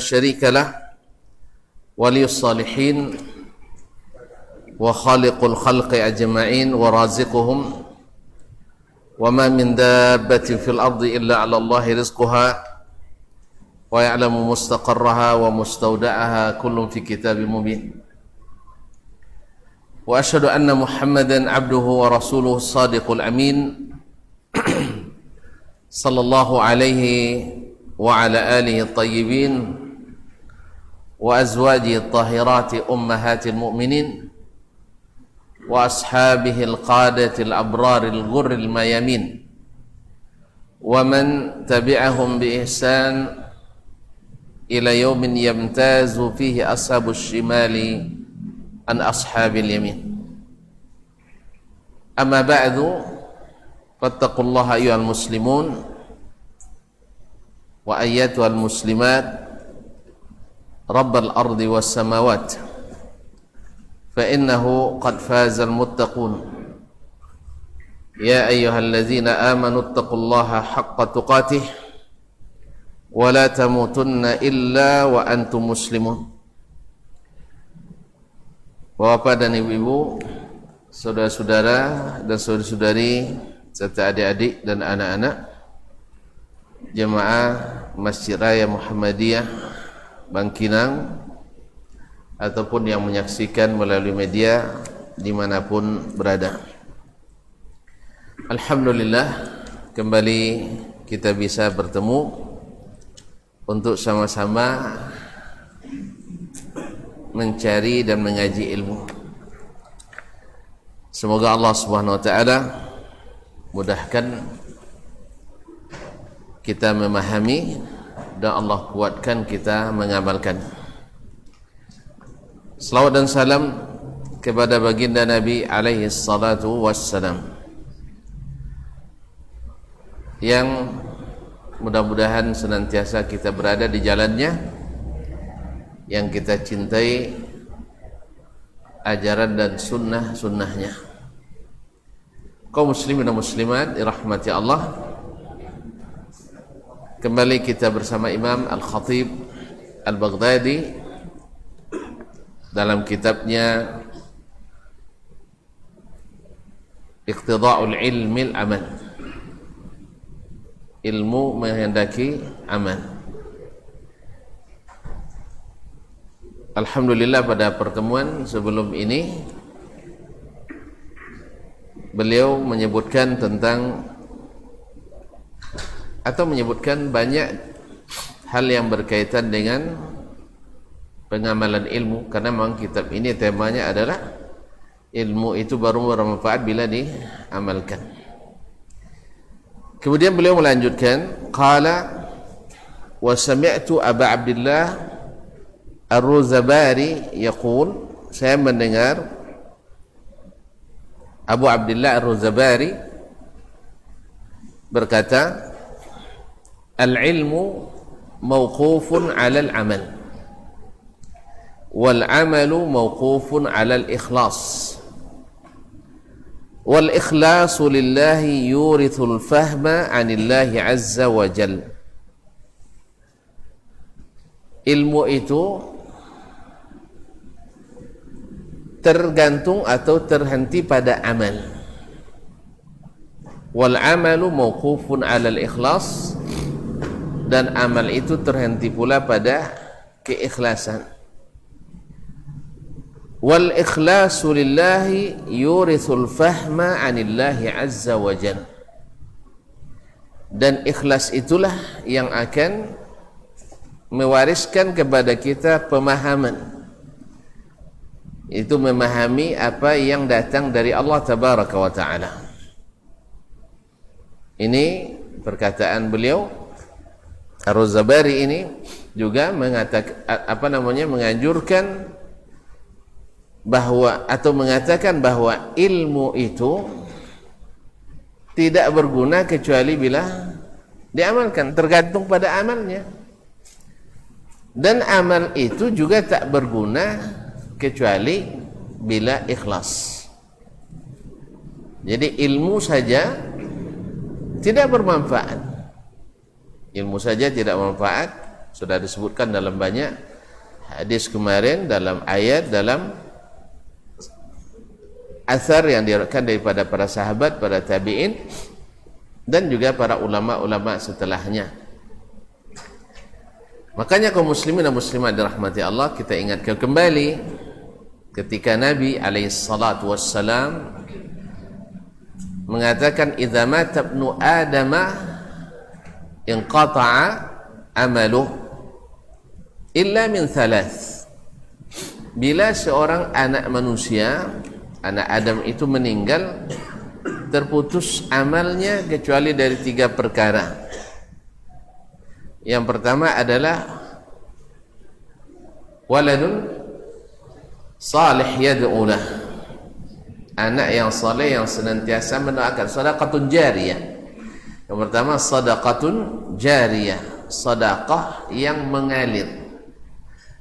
شريك له ولي الصالحين وخالق الخلق أجمعين ورازقهم وما من دابة في الأرض إلا على الله رزقها ويعلم مستقرها ومستودعها كل في كتاب مبين وأشهد أن محمدا عبده ورسوله الصادق الأمين صلى الله عليه وعلى آله الطيبين وأزواجه الطاهرات أمهات المؤمنين وأصحابه القادة الأبرار الغر الميامين ومن تبعهم بإحسان إلى يوم يمتاز فيه أصحاب الشمال عن أصحاب اليمين أما بعد فاتقوا الله أيها المسلمون وأيتها المسلمات رب الأرض والسماوات فإنه قد فاز المتقون يا أيها الذين آمنوا اتقوا الله حق تقاته ولا تموتن إلا وأنتم مسلمون. Bapak dan ibu-ibu, saudara-saudara dan saudari-saudari serta adik-adik dan anak-anak jemaah Masjid Raya Muhammadiyah Bangkinang ataupun yang menyaksikan melalui media dimanapun berada. Alhamdulillah, kembali kita bisa bertemu untuk sama-sama mencari dan mengaji ilmu. Semoga Allah Subhanahu wa taala mudahkan kita memahami dan Allah kuatkan kita mengamalkan. Salawat dan salam kepada baginda Nabi alaihi salatu wassalam yang mudah-mudahan senantiasa kita berada di jalannya, yang kita cintai ajaran dan sunnah-sunnahnya. Kaum muslimin dan muslimat dirahmati Allah, kembali kita bersama Imam Al-Khatib Al-Baghdadi dalam kitabnya Iqtida'ul Ilmil Amal, ilmu menghendaki amal. Alhamdulillah, pada pertemuan sebelum ini beliau menyebutkan tentang atau menyebutkan banyak hal yang berkaitan dengan pengamalan ilmu, karena memang kitab ini temanya adalah ilmu itu baru bermanfaat bila diamalkan. Kemudian beliau melanjutkan, qala wa sami'tu Aba Abdillah Ar-Ruzabari yaqul, saya mendengar Abu Abdillah Ar-Ruzabari berkata, al-ilmu mawqufun 'ala al-amal wal 'amalu mawqufun 'ala al-ikhlas wal ikhlasu lillahi yurithul fahma 'anillahi 'azza wa jalla. Ilmu itu tergantung atau terhenti pada amal. Wal amalu mawqufun 'alal ikhlas, dan amal itu terhenti pula pada keikhlasan. Wal ikhlasu lillahi yurithul fahma 'anillahi 'azza wa jalla. Dan ikhlas itulah yang akan mewariskan kepada kita pemahaman, itu memahami apa yang datang dari Allah Tabaraka wa Ta'ala. Ini perkataan beliau. Ar-Ruzabari ini juga menganjurkan bahwa atau mengatakan bahwa ilmu itu tidak berguna kecuali bila diamalkan, tergantung pada amalnya. Dan amal itu juga tak berguna kecuali bila ikhlas. Jadi ilmu saja tidak bermanfaat. Ilmu saja tidak bermanfaat Sudah disebutkan dalam banyak hadis kemarin, dalam ayat, dalam asar yang diriwayatkan daripada para sahabat, para tabi'in, dan juga para ulama-ulama setelahnya. Makanya kaum muslimin dan muslimat dirahmati Allah, kita ingatkan kembali ketika Nabi alaihissalatu wassalam mengatakan idza mata ibnu adama inqata'a amaluh illa min thalath. Bila seorang anak manusia, anak Adam itu meninggal, terputus amalnya kecuali dari 3 perkara. Yang pertama adalah waladun salih yad'u lah, anak yang saleh yang senantiasa mendoakan, sedekahun jariyah. Yang pertama sedekahun jariyah, sedekah yang mengalir,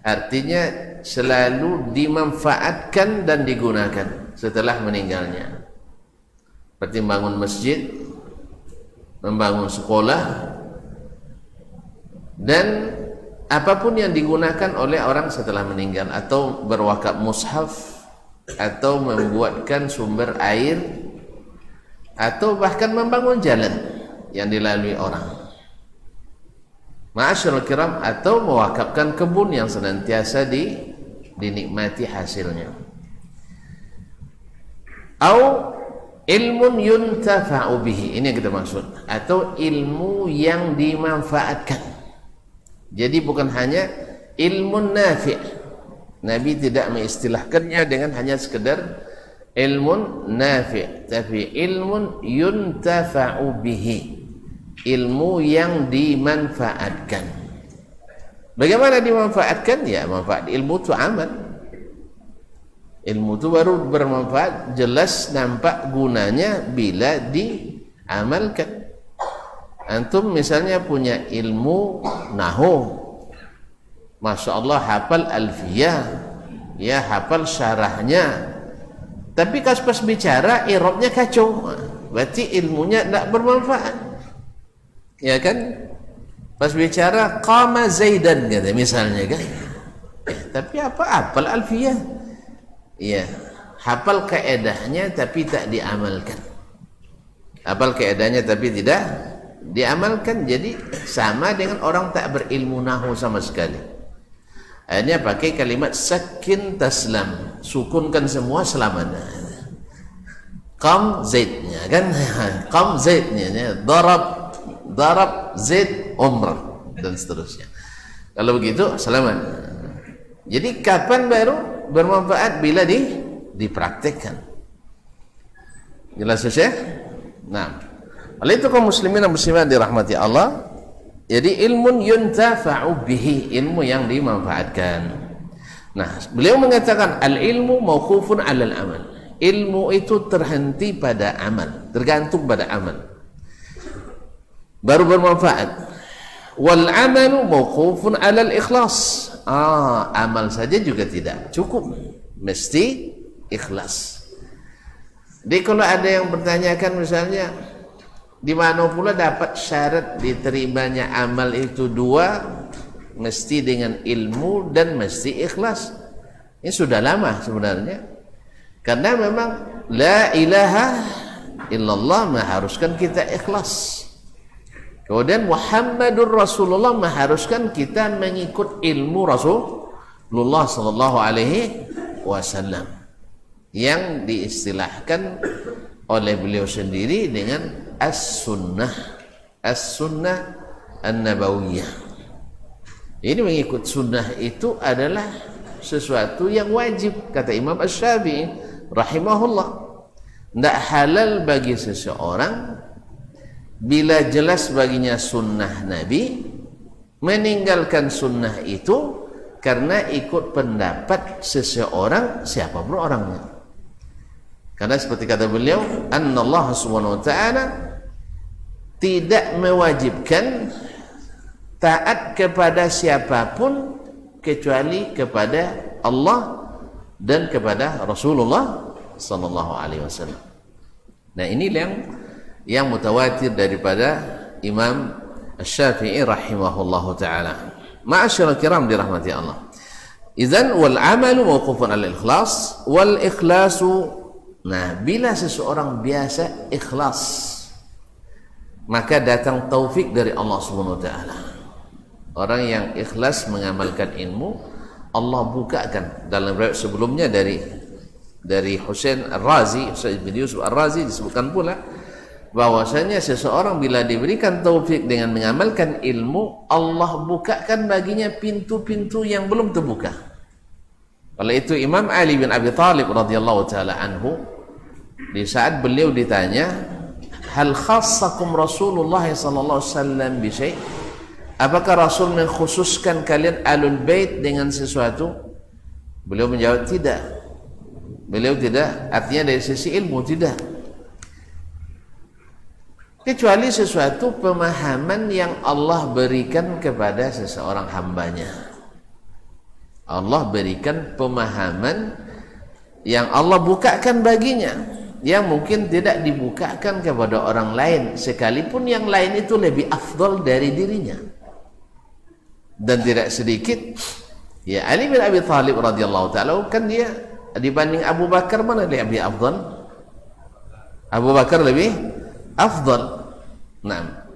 artinya selalu dimanfaatkan dan digunakan setelah meninggalnya. Seperti membangun masjid, membangun sekolah, dan apapun yang digunakan oleh orang setelah meninggal, atau berwakaf mushaf, atau membuatkan sumber air, atau bahkan membangun jalan yang dilalui orang. Ma'asyiral kiram, atau mewakafkan kebun yang senantiasa dinikmati hasilnya. Au ilmun yuntafa'u bihi, ini yang kita maksud, atau ilmu yang dimanfaatkan. Jadi bukan hanya ilmun nafi'. Nabi tidak mengistilahkannya dengan hanya sekedar ilmun nafi', tapi ilmun yuntafa'u bihi, ilmu yang dimanfaatkan. Bagaimana dimanfaatkan? Ya, manfaat ilmu itu amal. Ilmu itu baru bermanfaat, jelas nampak gunanya bila diamalkan. Antum misalnya punya ilmu nahu, Masya Allah hafal alfiyah, ya hafal syarahnya, tapi pas bicara i'rabnya kacau, berarti ilmunya tidak bermanfaat, ya kan? Pas bicara qama zaidan kata misalnya kan, tapi apa hafal alfiyah, ya hafal kaedahnya tapi tak diamalkan, hafal kaedahnya tapi tidak diamalkan. Jadi sama dengan orang tak berilmu nahu sama sekali. Akhirnya pakai kalimat sakin taslam, sukunkan semua selamat. Qam zaidnya kan, qam zaidnya, darab zaid umrah, dan seterusnya. Kalau begitu selamat. Jadi kapan baru bermanfaat? Bila dipraktekkan. Jelas ya? Nah, oleh itu kaum muslimin dan muslimat dirahmati Allah, jadi ilmun yuntafa'u bihi, ilmu yang dimanfaatkan. Nah, beliau mengatakan al-ilmu mauqufun 'alal amal. Ilmu itu terhenti pada amal, tergantung pada amal, baru bermanfaat. Wal amalu mauqufun 'alal ikhlas. Amal saja juga tidak cukup, mesti ikhlas. Jadi kalau ada yang bertanyakan misalnya, di mana pula dapat syarat diterimanya amal itu 2, mesti dengan ilmu dan mesti ikhlas. Ini sudah lama sebenarnya, karena memang la ilaha illallah mengharuskan kita ikhlas. Kemudian Muhammadur Rasulullah mengharuskan kita mengikut ilmu Rasulullah sallallahu alaihi wasallam, yang diistilahkan oleh beliau sendiri dengan as-sunnah an-nabawiyah. Ini mengikut sunnah itu adalah sesuatu yang wajib, kata Imam Asy-Syafi'i rahimahullah. Tidak halal bagi seseorang bila jelas baginya sunnah Nabi, meninggalkan sunnah itu karena ikut pendapat seseorang, siapapun orangnya. Karena seperti kata beliau, annallahu subhanahu wa ta'ala tidak mewajibkan taat kepada siapapun kecuali kepada Allah dan kepada Rasulullah sallallahu alaihi wasallam. Nah, ini yang mutawatir daripada Imam Asy-Syafi'i rahimahullahu taala. Ma'asyiral kiram dirahmati Allah. Idzan wal amalu mawqufun 'ala ikhlas wal ikhlasu. Nah, bila seseorang biasa ikhlas, maka datang taufik dari Allah Subhanahu wa taala. Orang yang ikhlas mengamalkan ilmu, Allah bukakan. Dalam riwayat sebelumnya dari Husain Ar-Razi, Husain bin Yusuf Ar-Razi disebutkan pula bahwasanya seseorang bila diberikan taufik dengan mengamalkan ilmu, Allah bukakan baginya pintu-pintu yang belum terbuka. Oleh itu Imam Ali bin Abi Thalib radhiyallahu taala anhu, di saat beliau ditanya, hal khassakum Rasulullah sallallahu alaihi wasallam bi syai'? Apakah Rasul mengkhususkan kalian alul bait dengan sesuatu? Beliau menjawab tidak. Beliau tidak, artinya dari sisi ilmu tidak. Kecuali sesuatu pemahaman yang Allah berikan kepada seseorang hambanya. Allah berikan pemahaman yang Allah bukakan baginya, yang mungkin tidak dibukakan kepada orang lain, sekalipun yang lain itu lebih afdal dari dirinya. Dan tidak sedikit ya, Ali bin Abi Thalib radhiyallahu taala kan dia dibanding Abu Bakar, mana lebih afdal? Abu Bakar lebih afdal. Nah,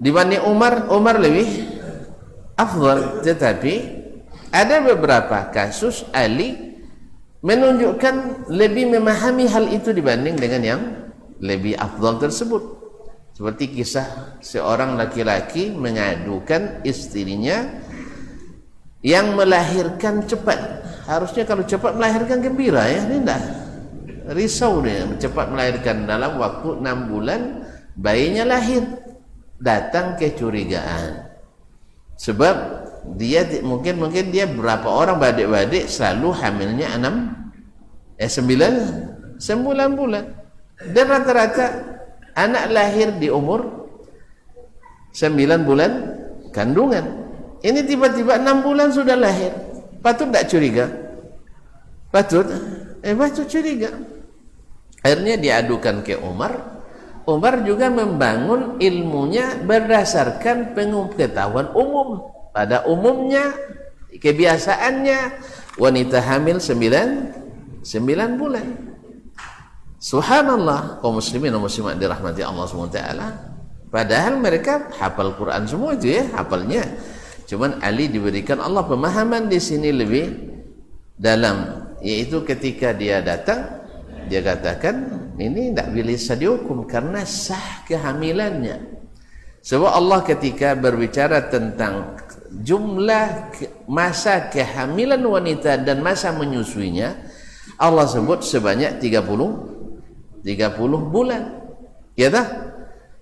dibanding Umar lebih afdal. Tetapi ada beberapa kasus Ali menunjukkan lebih memahami hal itu dibanding dengan yang lebih afdal tersebut. Seperti kisah seorang laki-laki mengadukan istrinya yang melahirkan cepat. Harusnya kalau cepat melahirkan gembira ya, ini enggak. Risau dia, cepat melahirkan, dalam waktu 6 bulan bayinya lahir. Datang kecurigaan. Sebab dia mungkin dia berapa orang badik-badik selalu hamilnya 9 bulan. Dan rata-rata anak lahir di umur 9 bulan kandungan. Ini tiba-tiba 6 bulan sudah lahir. Patut tak curiga? Patut curiga. Akhirnya diadukan ke Umar. Umar juga membangun ilmunya berdasarkan pengetahuan umum. Pada umumnya, kebiasaannya wanita hamil 9 bulan. Subhanallah, kaum muslimin dan muslimat dirahmati Allah SWT. Padahal mereka hafal Quran semua itu ya, hafalnya. Cuman Ali diberikan Allah pemahaman di sini lebih dalam, yaitu ketika dia datang, dia katakan ini tidak bisa dihukum karena sah kehamilannya. Sebab Allah ketika berbicara tentang jumlah masa kehamilan wanita dan masa menyusuinya, Allah sebut sebanyak 30 bulan. Ya tak?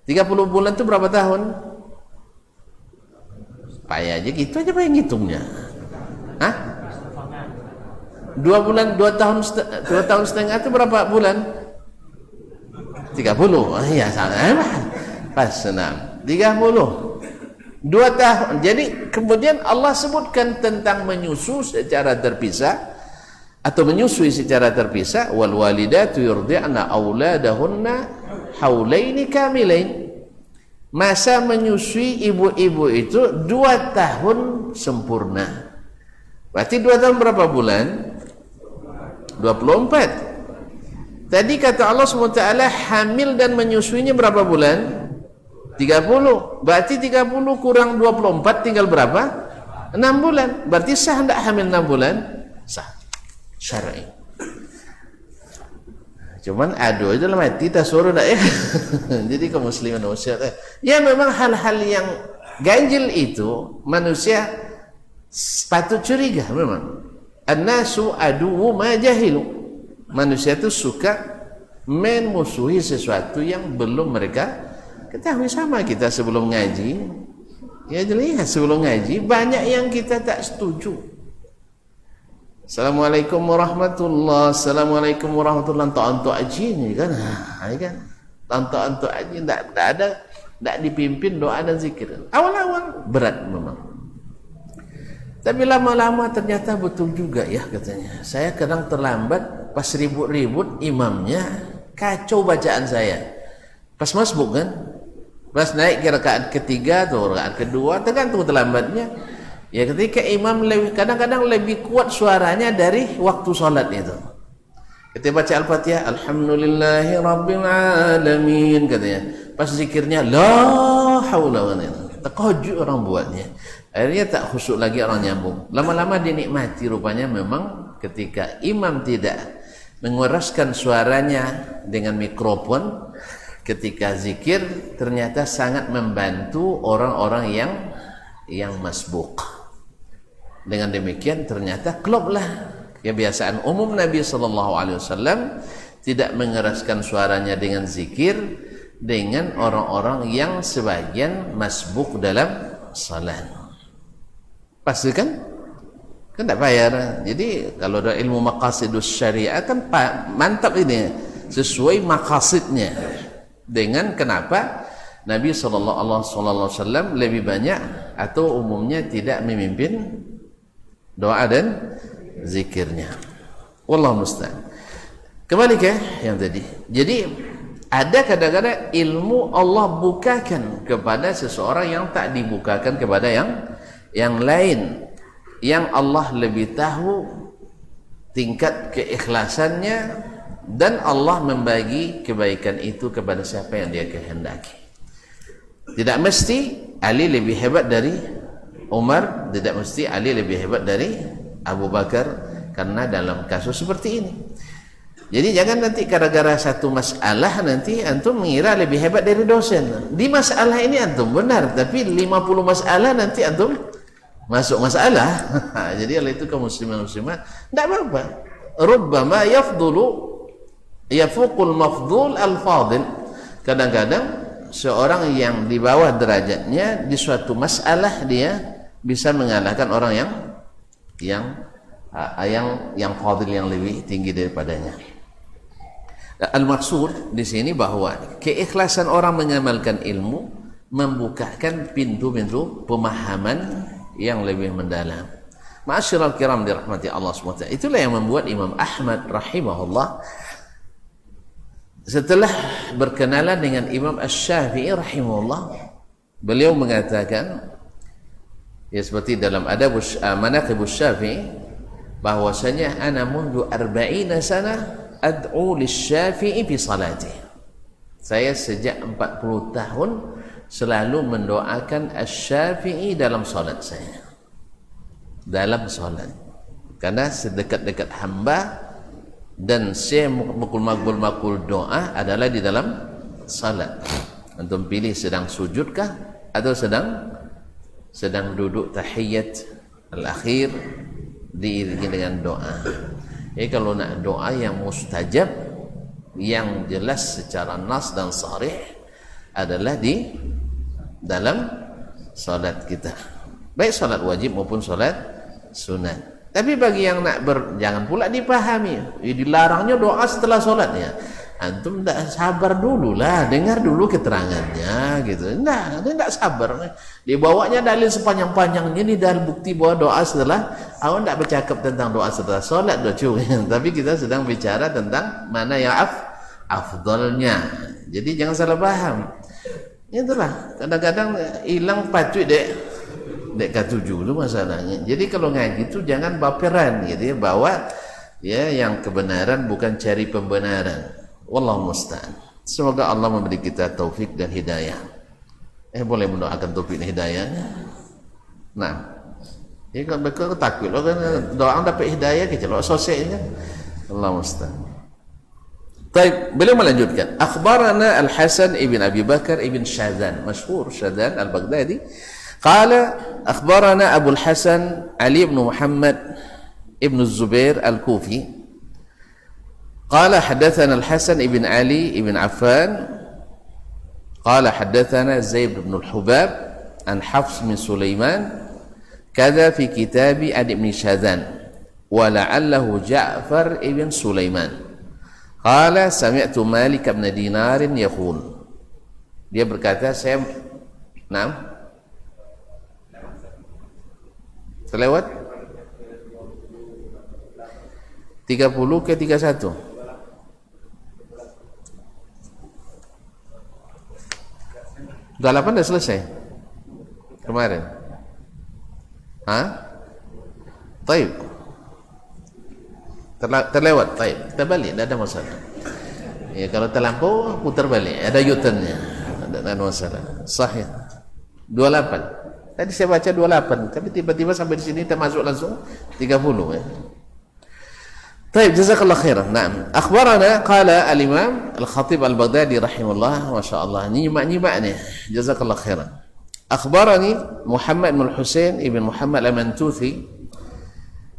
30 bulan itu berapa tahun? Payah aja gitu aja pengen ngitungnya. Hah? 2 bulan, 2 tahun setengah itu berapa bulan? 30. Iya, salah. Pas senang. 30. 2 tahun. Jadi kemudian Allah sebutkan tentang menyusu secara terpisah atau menyusui secara terpisah, wal walidatu yurdi'na auladahunna haulaini kamilain. Masa menyusui ibu-ibu itu 2 tahun sempurna. Berarti 2 tahun berapa bulan? 24. Tadi kata Allah SWT hamil dan menyusuinya berapa bulan? 30. Berarti 30 kurang 24 tinggal berapa? 6 bulan. Berarti sah tidak hamil 6 bulan? Sah. Syar'i. Cuman aduh itu lah mati tak suruh tak ya. Jadi kaum muslimin dan muslimat, ya memang hal-hal yang ganjil itu manusia patut curiga memang. An-nasu aduwwu ma jahilu. Manusia itu suka memusuhi sesuatu yang belum mereka ketahui. Sama kita sebelum ngaji, ya lihat sebelum ngaji banyak yang kita tak setuju. Assalamualaikum warahmatullahi wabarakatuh. Assalamualaikum warahmatullahi wabarakatuh. Untuk aji ni kan, untuk aji tak dipimpin doa dan zikir. Awal-awal berat memang. Tapi lama-lama ternyata betul juga ya katanya. Saya kadang terlambat, pas ribut-ribut imamnya kacau bacaan saya. Pas masbuk kan, Pas naik ke rakaat ketiga atau rakaat kedua, tergantung terlambatnya. Ya ketika imam kadang-kadang lebih kuat suaranya dari waktu sholat itu. Ketika baca Al-Fatihah, Alhamdulillahi Rabbil Alamin katanya. Pas zikirnya, La haula wa la quwwata. Terkejut orang buatnya. Akhirnya tak khusyuk lagi, orang nyambung. Lama-lama dinikmati rupanya memang ketika imam tidak mengeraskan suaranya dengan mikrofon ketika zikir, ternyata sangat membantu orang-orang yang masbuk. Dengan demikian ternyata kloplah kebiasaan umum Nabi SAW tidak mengeraskan suaranya dengan zikir dengan orang-orang yang sebagian masbuk dalam salat. Pasti kan tidak bayar. Jadi kalau ada ilmu maqasidus syariah kan mantap ini, sesuai maqasidnya. Dengan kenapa Nabi SAW lebih banyak atau umumnya tidak memimpin doa dan zikirnya. Wallahu musta'an. Kembali ke yang tadi. Jadi ada kadang-kadang ilmu Allah bukakan kepada seseorang yang tak dibukakan kepada yang lain, yang Allah lebih tahu tingkat keikhlasannya, dan Allah membagi kebaikan itu kepada siapa yang dia kehendaki. Tidak mesti Ali lebih hebat dari Umar, tidak mesti Ali lebih hebat dari Abu Bakar, karena dalam kasus seperti ini. Jadi jangan nanti gara-gara satu masalah nanti antum mengira lebih hebat dari dosen. Di masalah ini antum benar, tapi 50 masalah nanti antum masuk masalah. Jadi hal itu kaum muslimin muslimat tidak apa-apa. Rubbama yafuqul mafdul al-fadil. Kadang-kadang seorang yang di bawah derajatnya di suatu masalah dia bisa mengalahkan orang yang fadil, yang lebih tinggi daripadanya. Al-maksud di sini bahwa keikhlasan orang mengamalkan ilmu membukakan pintu-pintu pemahaman yang lebih mendalam. Ma'asyiral kiram dirahmati Allah SWT. Itulah yang membuat Imam Ahmad rahimahullah setelah berkenalan dengan Imam Asy-Syafi'i rahimahullah, beliau mengatakan, ya seperti dalam Manaqibus Syafi'i, bahwasanya ana mundu 40 sana ad'u lisy-Syafi'i fi salati. Saya sejak 40 tahun selalu mendoakan Asy-Syafi'i dalam salat saya. Dalam salat. Karena sedekat-dekat hamba dan saya makul doa adalah di dalam salat. Antum pilih sedang sujudkah atau sedang duduk tahiyat al-akhir diiringi dengan doa. Jadi kalau nak doa yang mustajab, yang jelas secara nas dan sharih, adalah di dalam salat kita, baik salat wajib maupun salat sunat. Tapi bagi yang nak jangan pula dipahami dilarangnya doa setelah sholatnya. Antum tidak sabar dulu lah, dengar dulu keterangannya gitu. Tidak sabar. Dibawanya dalil sepanjang-panjangnya, ini dalil bukti bahwa doa setelah. Awak tidak bercakap tentang doa setelah sholat, tapi kita sedang bicara tentang mana yang afdalnya. Jadi jangan salah paham. Itulah kadang-kadang hilang patut dek katujuh itu masalahnya. Jadi kalau ngaji itu jangan baperan gitu ya, bahwa ya yang kebenaran bukan cari pembenaran. Wallahu musta'an. Semoga Allah memberi kita taufik dan hidayah. Boleh mendoakan taufik dan hidayah. Nah, ya kalau mereka takut loh kan doa dapat hidayah ke celok sosialnya. Allah musta'an. Baik, beliau melanjutkan. Akhbarana Al-Hasan ibn Abi Bakar ibn Syadzan, masyhur Syadzan Al-Baghdadi. قال أخبرنا أبو الحسن علي بن محمد ابن الزبير الكوفي قال حدثنا الحسن بن علي بن عفان قال حدثنا زيد بن الحباب عن حفص بن سليمان كذا في كتاب ابن شاذان ولعله جعفر بن سليمان قال سمعت مالك بن دينار يقول, dia berkata saya terlewat 30 ke 31. 28 dah selesai kemarin. Taib. Terlewat. Taib. Kita balik, tidak ada masalah. Ya, kalau terlampau putar balik, ada U-turn-nya. Tidak ada masalah. Sahih. 28. Tadi saya baca 28, tapi tiba-tiba sampai di sini kita masuk langsung 30 ya. Baik, jazakallah khairan. Naam. Akhbarana qala al-Imam Al-Khatib Al-Baghdadi rahimahullah, masyaallah. Nyimak-nyimak nih. Jazakallah khairan. Akhbarani Muhammad bin Husain ibn Muhammad Al-Mantuthi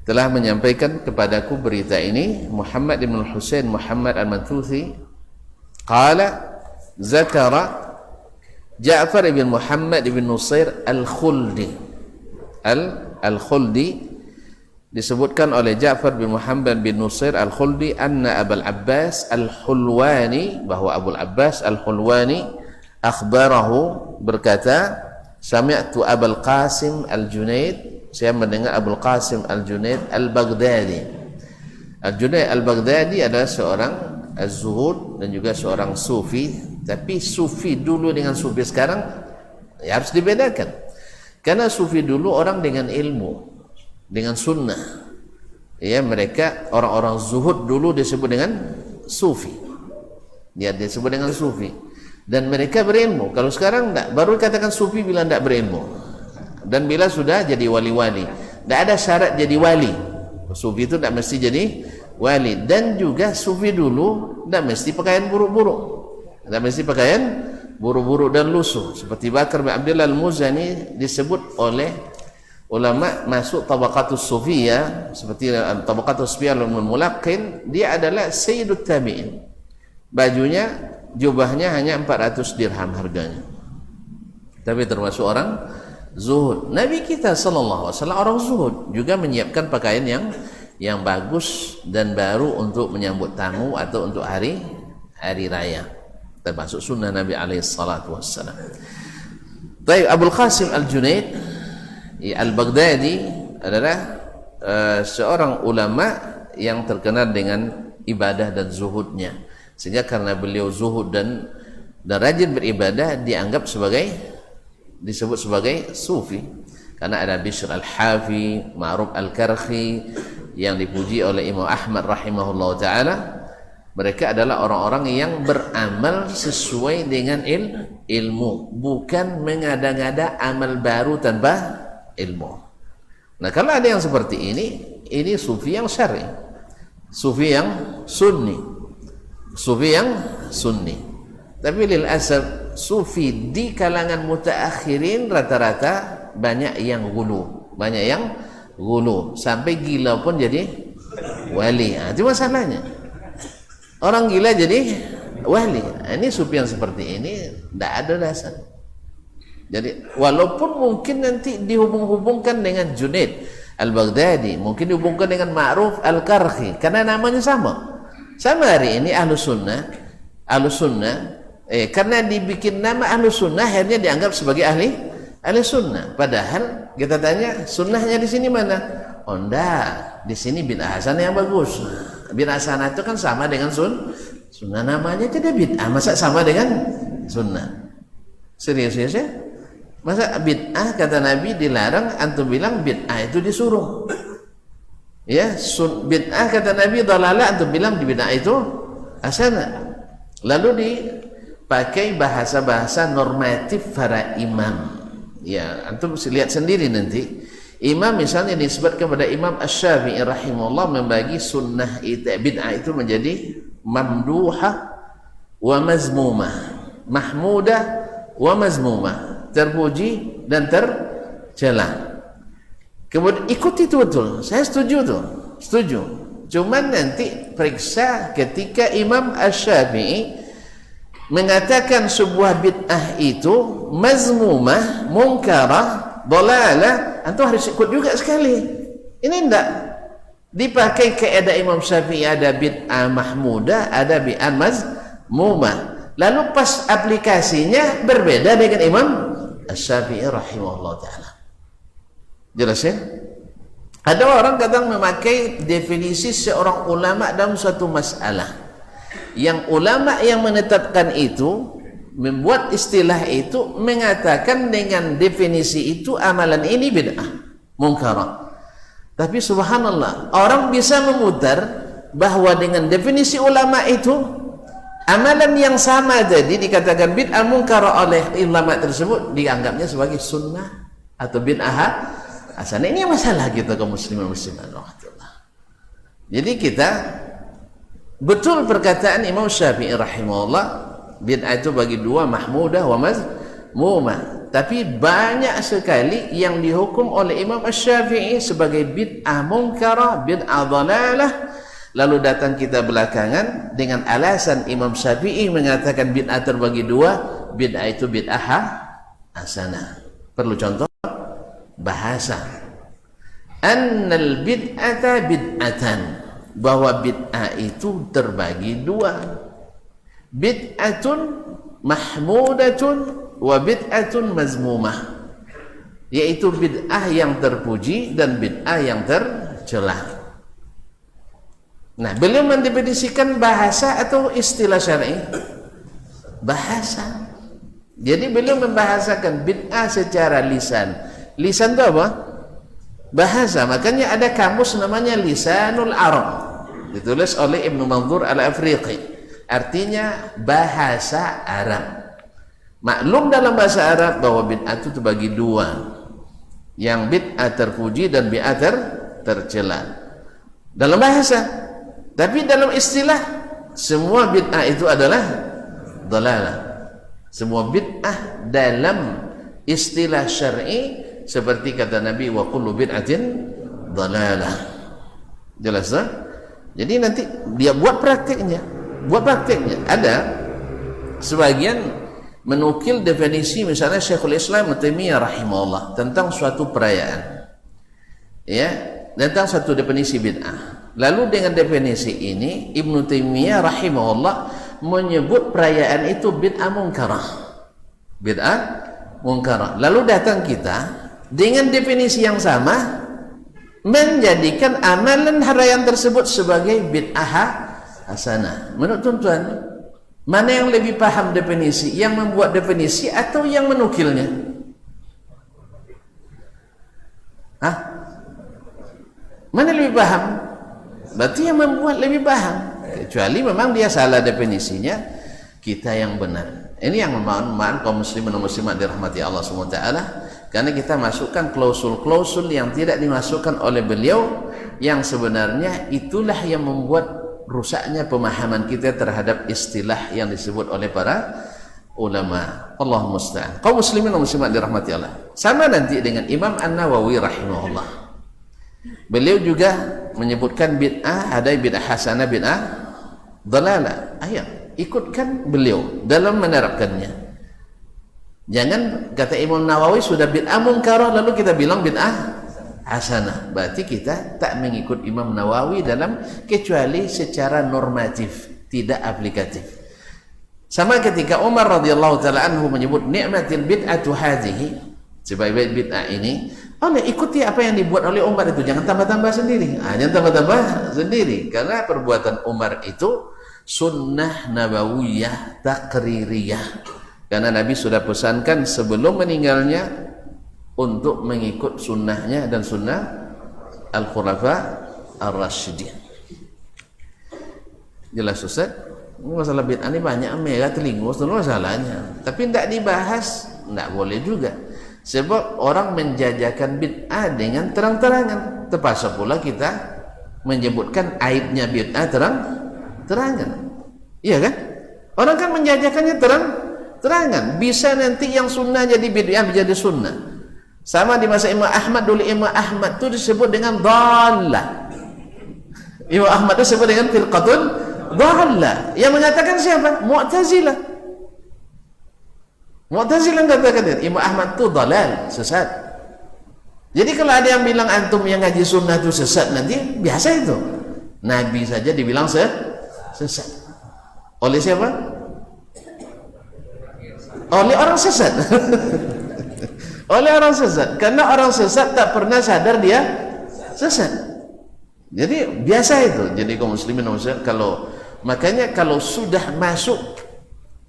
telah menyampaikan kepadaku berita ini. Muhammad bin Husain Muhammad Al-Mantuthi qala zakara Ja'far ibn Muhammad ibn Nusair Al-Khuldi. Al-Khuldi disebutkan oleh Ja'far bin Muhammad bin Nusair Al-Khuldi anna Abul Abbas Al-Hulwani, bahwa Abul Abbas Al-Hulwani akhbarahu, berkata, sami'tu Abul Qasim Al-Junaid, saya mendengar Abul Qasim Al-Junaid Al-Baghdadi. Al-Junaid Al-Baghdadi adalah seorang az-zuhud dan juga seorang sufi, tapi sufi dulu dengan sufi sekarang ya harus dibedakan. Karena sufi dulu orang dengan ilmu, dengan sunnah. Ya, mereka orang-orang zuhud dulu disebut dengan sufi. Dia disebut dengan sufi. Dan mereka berilmu. Kalau sekarang enggak, baru katakan sufi bila enggak berilmu. Dan bila sudah jadi wali-wali. Enggak ada syarat jadi wali. Sufi itu enggak mesti jadi wali. Dan juga sufi dulu enggak mesti pakaian buruk-buruk. Enggak mesti pakaian buruk-buruk dan lusuh. Seperti Bakar bin Abdullah Al-Muzani disebut oleh ulama masuk tabaqatus sufiyah, seperti tabaqatus sufiyah al-mulaqin, dia adalah sayyidut tabi'in. Bajunya, jubahnya hanya 400 dirham harganya. Tapi termasuk orang zuhud. Nabi kita sallallahu alaihi wasallam orang zuhud, juga menyiapkan pakaian yang bagus dan baru untuk menyambut tamu atau untuk hari raya. Termasuk sunnah Nabi alaihi salatu wassalam. Baik, Abul Qasim Al-Junaid Al-Baghdadi adalah seorang ulama yang terkenal dengan ibadah dan zuhudnya, sehingga karena beliau zuhud dan rajin beribadah dianggap disebut sebagai sufi. Karena ada Bishr Al-Hafi, Ma'ruf Al-Karhi yang dipuji oleh Imam Ahmad rahimahullah ta'ala. Mereka adalah orang-orang yang beramal sesuai dengan ilmu, bukan mengada-ngada amal baru tanpa ilmu. Nah, kalau ada yang seperti ini sufi yang syar'i, sufi yang sunni, sufi yang sunni. Tapi lil asaf sufi di kalangan mutaakhirin rata-rata banyak yang gulu, sampai gila pun jadi wali. Itu masalahnya. Orang gila jadi wali. Ini sufi yang seperti ini tidak ada dasar. Jadi walaupun mungkin nanti dihubung-hubungkan dengan Junaid Al-Baghdadi, mungkin dihubungkan dengan Ma'ruf Al-Karhi, karena namanya sama hari ini Ahlus Sunnah, karena dibikin nama Ahlus Sunnah akhirnya dianggap sebagai ahli sunnah. Padahal kita tanya sunnahnya di sini mana? Oh enggak, di sini bid'ah hasanah yang bagus. Bid'ah hasanah itu kan sama dengan sunnah, namanya tidak bid'ah, masa sama dengan sunnah? Serius ya? Masa bid'ah kata Nabi dilarang, antum bilang bid'ah itu disuruh? Ya, bid'ah kata Nabi dhalalah, antum bilang di bid'ah itu hasanah. Lalu dipakai bahasa-bahasa normatif para imam. Ya, antum lihat sendiri nanti. Imam misalnya disebut kepada Imam Asy-Syafi'i rahimahullah membagi sunnah itu, bid'ah itu menjadi mamduhah wa mazmumah, mahmudah wa mazmumah, terpuji dan tercela. Kemudian ikuti itu betul, saya setuju. Cuman nanti periksa ketika Imam Asy-Syafi'i mengatakan sebuah bid'ah itu mazmumah, munkarah, dhalalah, antum harus ikut juga sekali. Ini enggak dipakai kaidah Imam Syafi'i, ada bid'ah mahmudah, ada bid'ah mazmumah. Lalu pas aplikasinya berbeda dengan Imam Asy-Syafi'i rahimahullah ta'ala. Jelas ya? Ada orang kadang memakai definisi seorang ulama dalam suatu masalah. Yang ulama yang menetapkan itu membuat istilah itu mengatakan dengan definisi itu amalan ini bid'ah mungkarah. Tapi subhanallah, orang bisa memutar bahwa dengan definisi ulama itu amalan yang sama tadi dikatakan bid'ah mungkarah oleh ulama tersebut dianggapnya sebagai sunnah atau bid'ah hasanah. Ini masalah kita kaum muslimin muslimat. Jadi kita betul perkataan Imam Syafi'i rahimahullah, bid'ah itu bagi dua, mahmudah wa mazmumah. Tapi banyak sekali yang dihukum oleh Imam Syafi'i sebagai bid'ah munkarah, bid'ah dhalalah. Lalu datang kita belakangan dengan alasan Imam Syafi'i mengatakan bid'ah terbagi dua, bid'ah itu bid'ah hasanah. Perlu contoh bahasa. Annal bid'ata bid'atan, bahwa bid'ah itu terbagi dua, bid'atun mahmudatun wa bid'atun mazmumah, yaitu bid'ah yang terpuji dan bid'ah yang tercela. Nah, beliau mendefinisikan bahasa atau istilah syar'i? Bahasa. Jadi beliau membahasakan bid'ah secara lisan. Lisan itu apa? Bahasa. Makanya ada kamus namanya Lisanul Arab, ditulis oleh Ibnu Manzur Al-Afriqi. Artinya bahasa Arab. Maklum dalam bahasa Arab bahwa bid'ah itu terbagi dua, yang bid'ah terpuji dan bid'ah tercela dalam bahasa. Tapi dalam istilah, semua bid'ah itu adalah dhalalah. Semua bid'ah dalam istilah syar'i seperti kata Nabi, wa kullu bid'atin dhalalah. Jelas tak? Jadi nanti dia buat praktiknya. Ada sebagian menukil definisi, misalnya Syekhul Islam Ibnu Taimiyah rahimahullah tentang suatu perayaan, ya, tentang suatu definisi bid'ah. Lalu dengan definisi ini Ibnu Taimiyah rahimahullah menyebut perayaan itu bid'ah munkarah. Bid'ah munkarah. Lalu datang kita dengan definisi yang sama menjadikan amalan harian tersebut sebagai bid'ah hasanah. Menurut tuan-tuan, mana yang lebih paham definisi? Yang membuat definisi atau yang menukilnya? Hah? Mana lebih paham? Berarti yang membuat lebih paham. Kecuali memang dia salah definisinya, kita yang benar. Ini yang memohon kaum muslimin dan muslimat dirahmati Allah SWT, karena kita masukkan klausul-klausul yang tidak dimasukkan oleh beliau, yang sebenarnya itulah yang membuat rusaknya pemahaman kita terhadap istilah yang disebut oleh para ulama. Allahumma musta'an. Kaum muslimin dan muslimat dirahmati Allah. Sama nanti dengan Imam An-Nawawi rahimahullah. Beliau juga menyebutkan bid'ah, ada bid'ah hasanah, bid'ah dhalalah. Ayo ikutkan beliau dalam menerapkannya. Jangan kata Imam Nawawi sudah bid'ah munkarah lalu kita bilang bid'ah hasanah. Berarti kita tak mengikut Imam Nawawi dalam, kecuali secara normatif, tidak aplikatif. Sama ketika Umar radhiyallahu taala anhu menyebut ni'matil bid'atu hadhihi, sebaik-baik bid'ah ini, ikuti apa yang dibuat oleh Umar itu, jangan tambah-tambah sendiri. Jangan tambah-tambah sendiri, karena perbuatan Umar itu sunnah nabawiyah takririyah, karena Nabi sudah pesankan sebelum meninggalnya untuk mengikut sunnahnya dan sunnah al-khulafa ar-rasyidin. Jelas Ustaz? Ini masalah bid'ah ini banyak merah telingu, itu masalahnya. Tapi tidak dibahas, tidak boleh juga. Sebab orang menjajakan bid'ah dengan terang-terangan. Terpaksa pula kita menyebutkan aibnya bid'ah terang-terangan. Iya kan? Orang kan menjajakannya terang-terangan. Bisa nanti yang sunnah jadi bid'ah menjadi sunnah. Sama di masa Imam Ahmad, dulu Imam Ahmad itu disebut dengan dhalah. Imam Ahmad itu disebut dengan firqatun dhalah. Yang mengatakan siapa? Mu'tazilah. Mu'tazilah katakan Imam Ahmad itu dhalal, sesat. Jadi kalau ada yang bilang antum yang ngaji sunnah itu sesat, nanti biasa itu. Nabi saja dibilang sesat. Oleh siapa? Oleh orang sesat. Oleh orang sesat. Karena orang sesat tak pernah sadar dia sesat. Jadi biasa itu. Jadi kaum muslimin, makanya kalau sudah masuk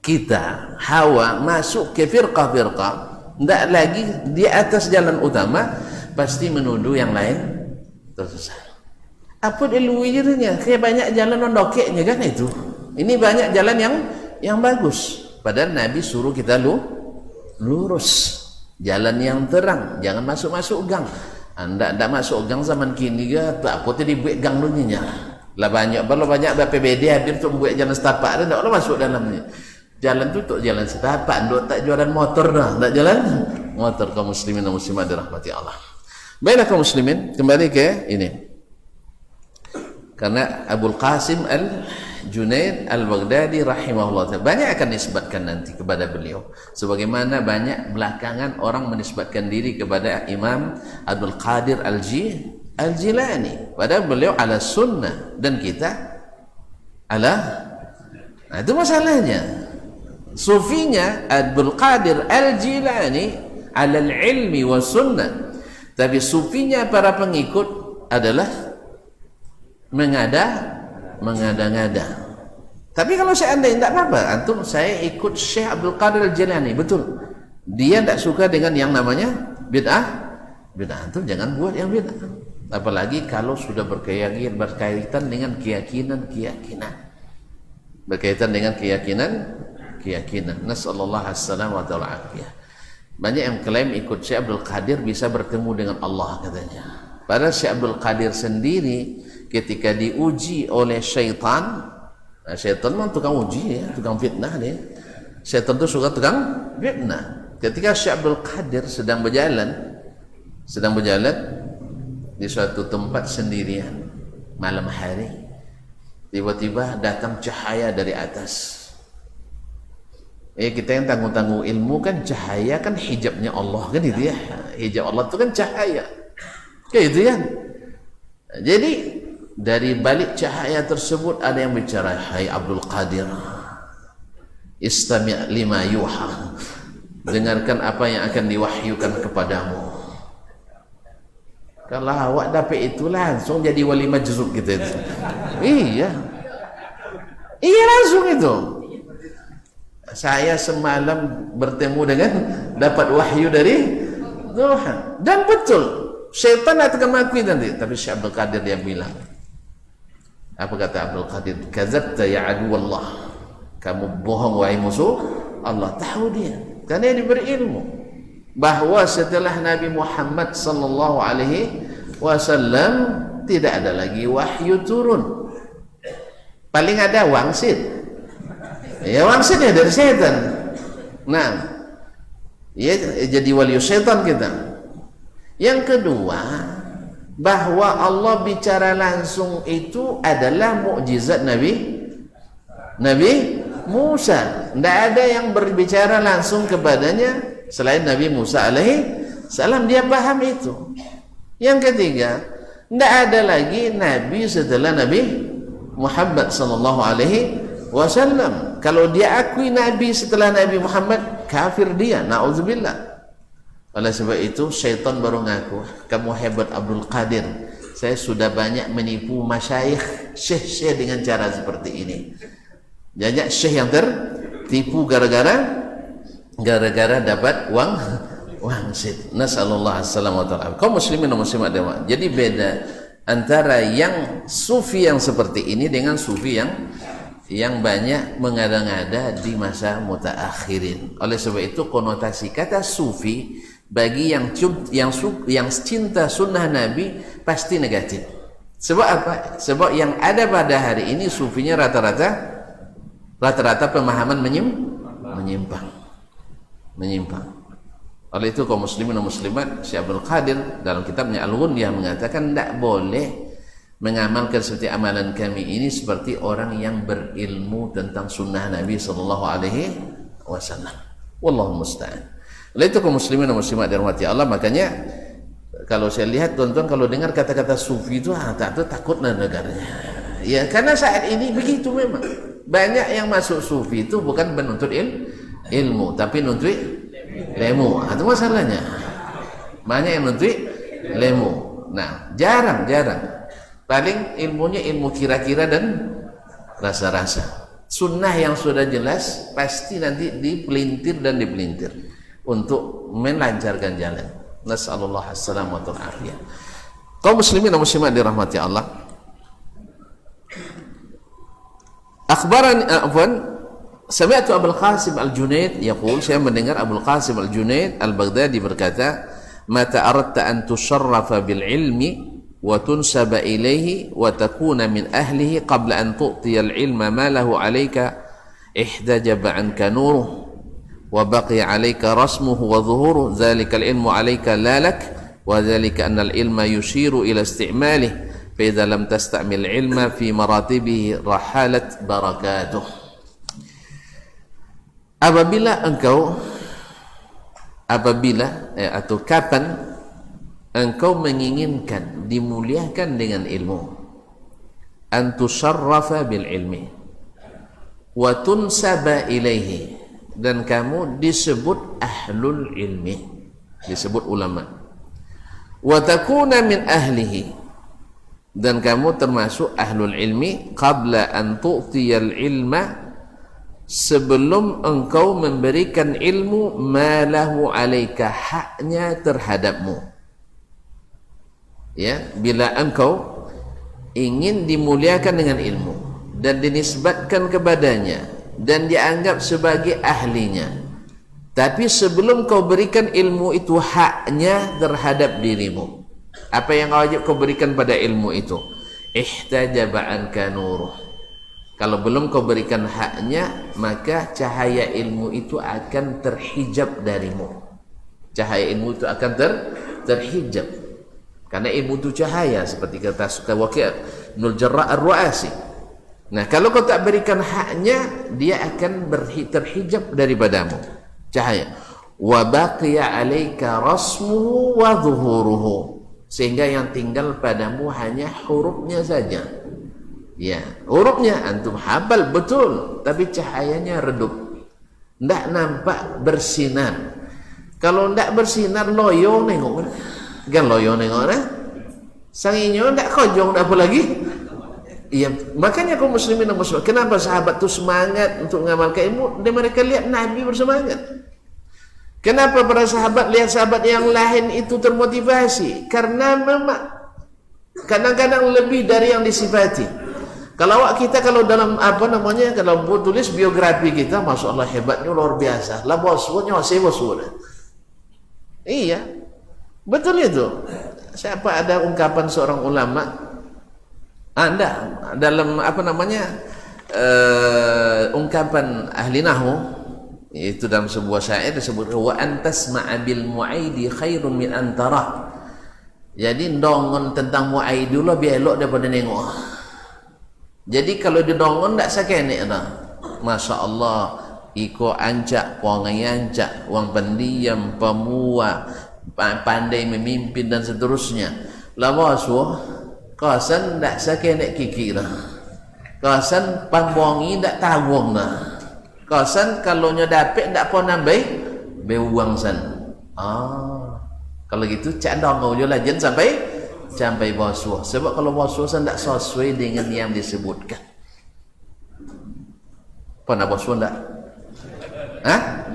kita hawa masuk ke firqah-firqah, tidak lagi di atas jalan utama, pasti menuduh yang lain tersesat. Apa deluirnya? Kayak banyak jalan ondokeknya kan itu. Ini banyak jalan yang bagus. Padahal Nabi suruh kita lurus, jalan yang terang, jangan masuk gang. Anda masuk gang zaman kini ke tak apa tadi buat gang dunia lah banyak BPBD hadir untuk buat jalan setapak dah tak masuk dalamnya. Jalan tu untuk jalan setapak, tak jualan motor dah, tak jalan motor. Kaum muslimin dan muslimat dirahmati Allah. Baiklah kaum muslimin, kembali ke ini. Karena Abul Qasim Al-Junaid Al-Baghdadi rahimahullah banyak akan disebutkan nanti kepada beliau, sebagaimana banyak belakangan orang menisbatkan diri kepada Imam Abdul Qadir Al-Jilani, padahal beliau ala sunnah dan kita ala. Nah, itu masalahnya. Sufinya Abdul Qadir Al-Jilani ala al-ilmi wa sunnah, tapi sufinya para pengikut adalah mengada-ngada. Tapi kalau seandainya tidak apa-apa, antum saya ikut Syekh Abdul Qadir Al-Jilani, betul. Dia tidak suka dengan yang namanya bid'ah, antum jangan buat yang bid'ah. Apalagi kalau sudah berkaitan dengan keyakinan. Berkaitan dengan keyakinan. Nasallallahu alaihi wa ta'ala. Banyak yang klaim ikut Syekh Abdul Qadir bisa bertemu dengan Allah katanya. Padahal Syekh Abdul Qadir sendiri ketika diuji oleh syaitan, syaitan memang tukang uji ya, tukang fitnah dia. Syaitan itu suka tukang fitnah. Ketika Syekh Abdul Qadir sedang berjalan di suatu tempat sendirian malam hari, tiba-tiba datang cahaya dari atas. Kita yang tanggung-tanggung ilmu kan cahaya kan hijabnya Allah kan itu ya. Hijab Allah itu kan cahaya. Kayak itu kan. Jadi dari balik cahaya tersebut ada yang bicara, hai Abdul Qadir, istami' lima yuha, dengarkan apa yang akan diwahyukan kepadamu. Kalau awak dapat itu langsung jadi wali majzub gitu itu. Iya langsung itu. Saya semalam bertemu dengan dapat wahyu dari Tuhan, dan betul syaitan akan mengakui nanti. Tapi Syekh Abdul Qadir dia bilang, apa kata Abdul Qadir? Kadzabta ya adu Allah, kamu bohong wahai musuh Allah. Tahu dia, karena dia berilmu bahwa setelah Nabi Muhammad sallallahu alaihi wasallam tidak ada lagi wahyu turun. Paling ada wangsit. Ya wangsitnya dari setan. Nah, ya jadi wali setan kita. Yang kedua, bahwa Allah bicara langsung itu adalah mukjizat Nabi Musa. Tidak ada yang berbicara langsung kepadanya selain Nabi Musa alaihi salam. Dia paham itu. Yang ketiga, tidak ada lagi Nabi setelah Nabi Muhammad sallallahu alaihi wasallam. Kalau dia akui Nabi setelah Nabi Muhammad, kafir dia, na'udzubillah. Oleh sebab itu syaitan baru ngaku, kamu hebat Abdul Qadir, saya sudah banyak menipu masyayikh, syekh dengan cara seperti ini. Banyak syekh yang tertipu gara-gara dapat wangsit. Nasallallahu alaihi wasallam. Kaum muslimin dan muslimat, jadi beda antara yang sufi yang seperti ini dengan sufi yang banyak mengada-ngada di masa mutaakhirin. Oleh sebab itu konotasi kata sufi bagi yang cinta sunnah Nabi pasti negatif. Sebab apa? Sebab yang ada pada hari ini sufinya rata-rata pemahaman menyimpang. Oleh itu kaum muslimin dan muslimat, Syekh Abdul Qadir dalam kitabnya Al-Ghunyah mengatakan tidak boleh mengamalkan seperti amalan kami ini seperti orang yang berilmu tentang sunnah Nabi sallallahu alaihi wasallam. Wallahu musta'an. Oleh itu kaum muslimin dan muslimat dirahmati Allah, makanya kalau saya lihat tuan-tuan kalau dengar kata-kata sufi itu takutlah negaranya. Ya, karena saat ini begitu memang. Banyak yang masuk sufi itu bukan menuntut ilmu, tapi nuntut ilmu. Itu masalahnya. Banyak yang nuntut ilmu. Nah, jarang. Paling ilmunya ilmu kira-kira dan rasa-rasa. sunnah yang sudah jelas pasti nanti dipelintir dan dipelintir untuk melancarkan jalan. Nasallallahu alaihi wasallam. Kaum muslimin dan muslimat dirahmati Allah. Akhbarani sami'tu Abul Qasim Al-Junaid yaqul, saya mendengar Abul Qasim Al-Junaid Al-Baghdadi berkata, "Mata aradta an tusharrafa bil ilmi wa tunsaba ilayhi wa takuna min ahlihi qabla an tu'tiya al-ilma ma lahu 'alayka ihdajaba 'anka nuruhu wa baqiya 'alayka rasmuhu wa dhuhuruhu dhalika al-ilmu 'alayka la lak wa dhalika anna al-ilma yushiru ila isti'malihi fa idza lam tasta'mil ilma fi maratibihi rahalat barakatuh." Atau kapan engkau menginginkan dimuliakan dengan ilmu, antusarrafa bil ilmi wa tunsaba ilaihi, dan kamu disebut ahlul ilmi, disebut ulama, wa takuna min ahlihi, dan kamu termasuk ahlul ilmi, qabla an tu'tiyal ilma, sebelum engkau memberikan ilmu, malahu alaika, haknya terhadapmu. Ya, bila engkau ingin dimuliakan dengan ilmu dan dinisbatkan kepadanya dan dianggap sebagai ahlinya, tapi sebelum kau berikan ilmu itu haknya terhadap dirimu, apa yang wajib kau berikan pada ilmu itu? Ihtajaba anka nuruh. Kalau belum kau berikan haknya, maka cahaya ilmu itu akan terhijab darimu. Cahaya ilmu itu akan terhijab. Karena ilmu itu cahaya, seperti kata Waqi' Ibnul Jarrah Ar-Ru'asi. Nah, kalau kau tak berikan haknya, dia akan terhijab daripadamu cahaya. Wa baqiya 'alaika rasmuhu wa dhuhuruhu, sehingga yang tinggal padamu hanya hurufnya saja. Ya, hurufnya antum hafal betul, tapi cahayanya redup, ndak nampak bersinar. Kalau ndak bersinar, loyo nengok, kan loyo nengok, nah? Sanginyo ndak kojong, ndak apa lagi? Iya, makanya kaum muslimin dan muslimat, kenapa sahabat itu semangat untuk mengamalkan ilmu? Dan mereka lihat Nabi bersemangat. Kenapa para sahabat lihat sahabat yang lain itu termotivasi? Karena memang kadang-kadang lebih dari yang disifati. Kalau kita dalam kalau tulis biografi kita, masya Allah hebatnya luar biasa. Lah bosnya saya bosnya. Iya, betul itu. Siapa ada ungkapan seorang ulama? Anda dalam ungkapan ahli nahwu, itu dalam sebuah syair disebut wa antas ma'abil mu'aidi khairun min antara. Jadi ndongon tentang mu'aidi lebih elok daripada nengok. Jadi kalau didongon tak sakene dah. Masya Allah, iko ancak, pongai ancak, wang pendiam, pemua, pandai memimpin dan seterusnya. Lama suah, kawasan tak sakene kiki dah. Kawasan pambongi tak tawong dah. Kawasan kalau nyo dapet tak pun nambai, bewang san. Kalau gitu cak dongau je lah, jangan sampai boswa. Sebab kalau boswa tidak sesuai dengan yang disebutkan. Pernah boswa tidak?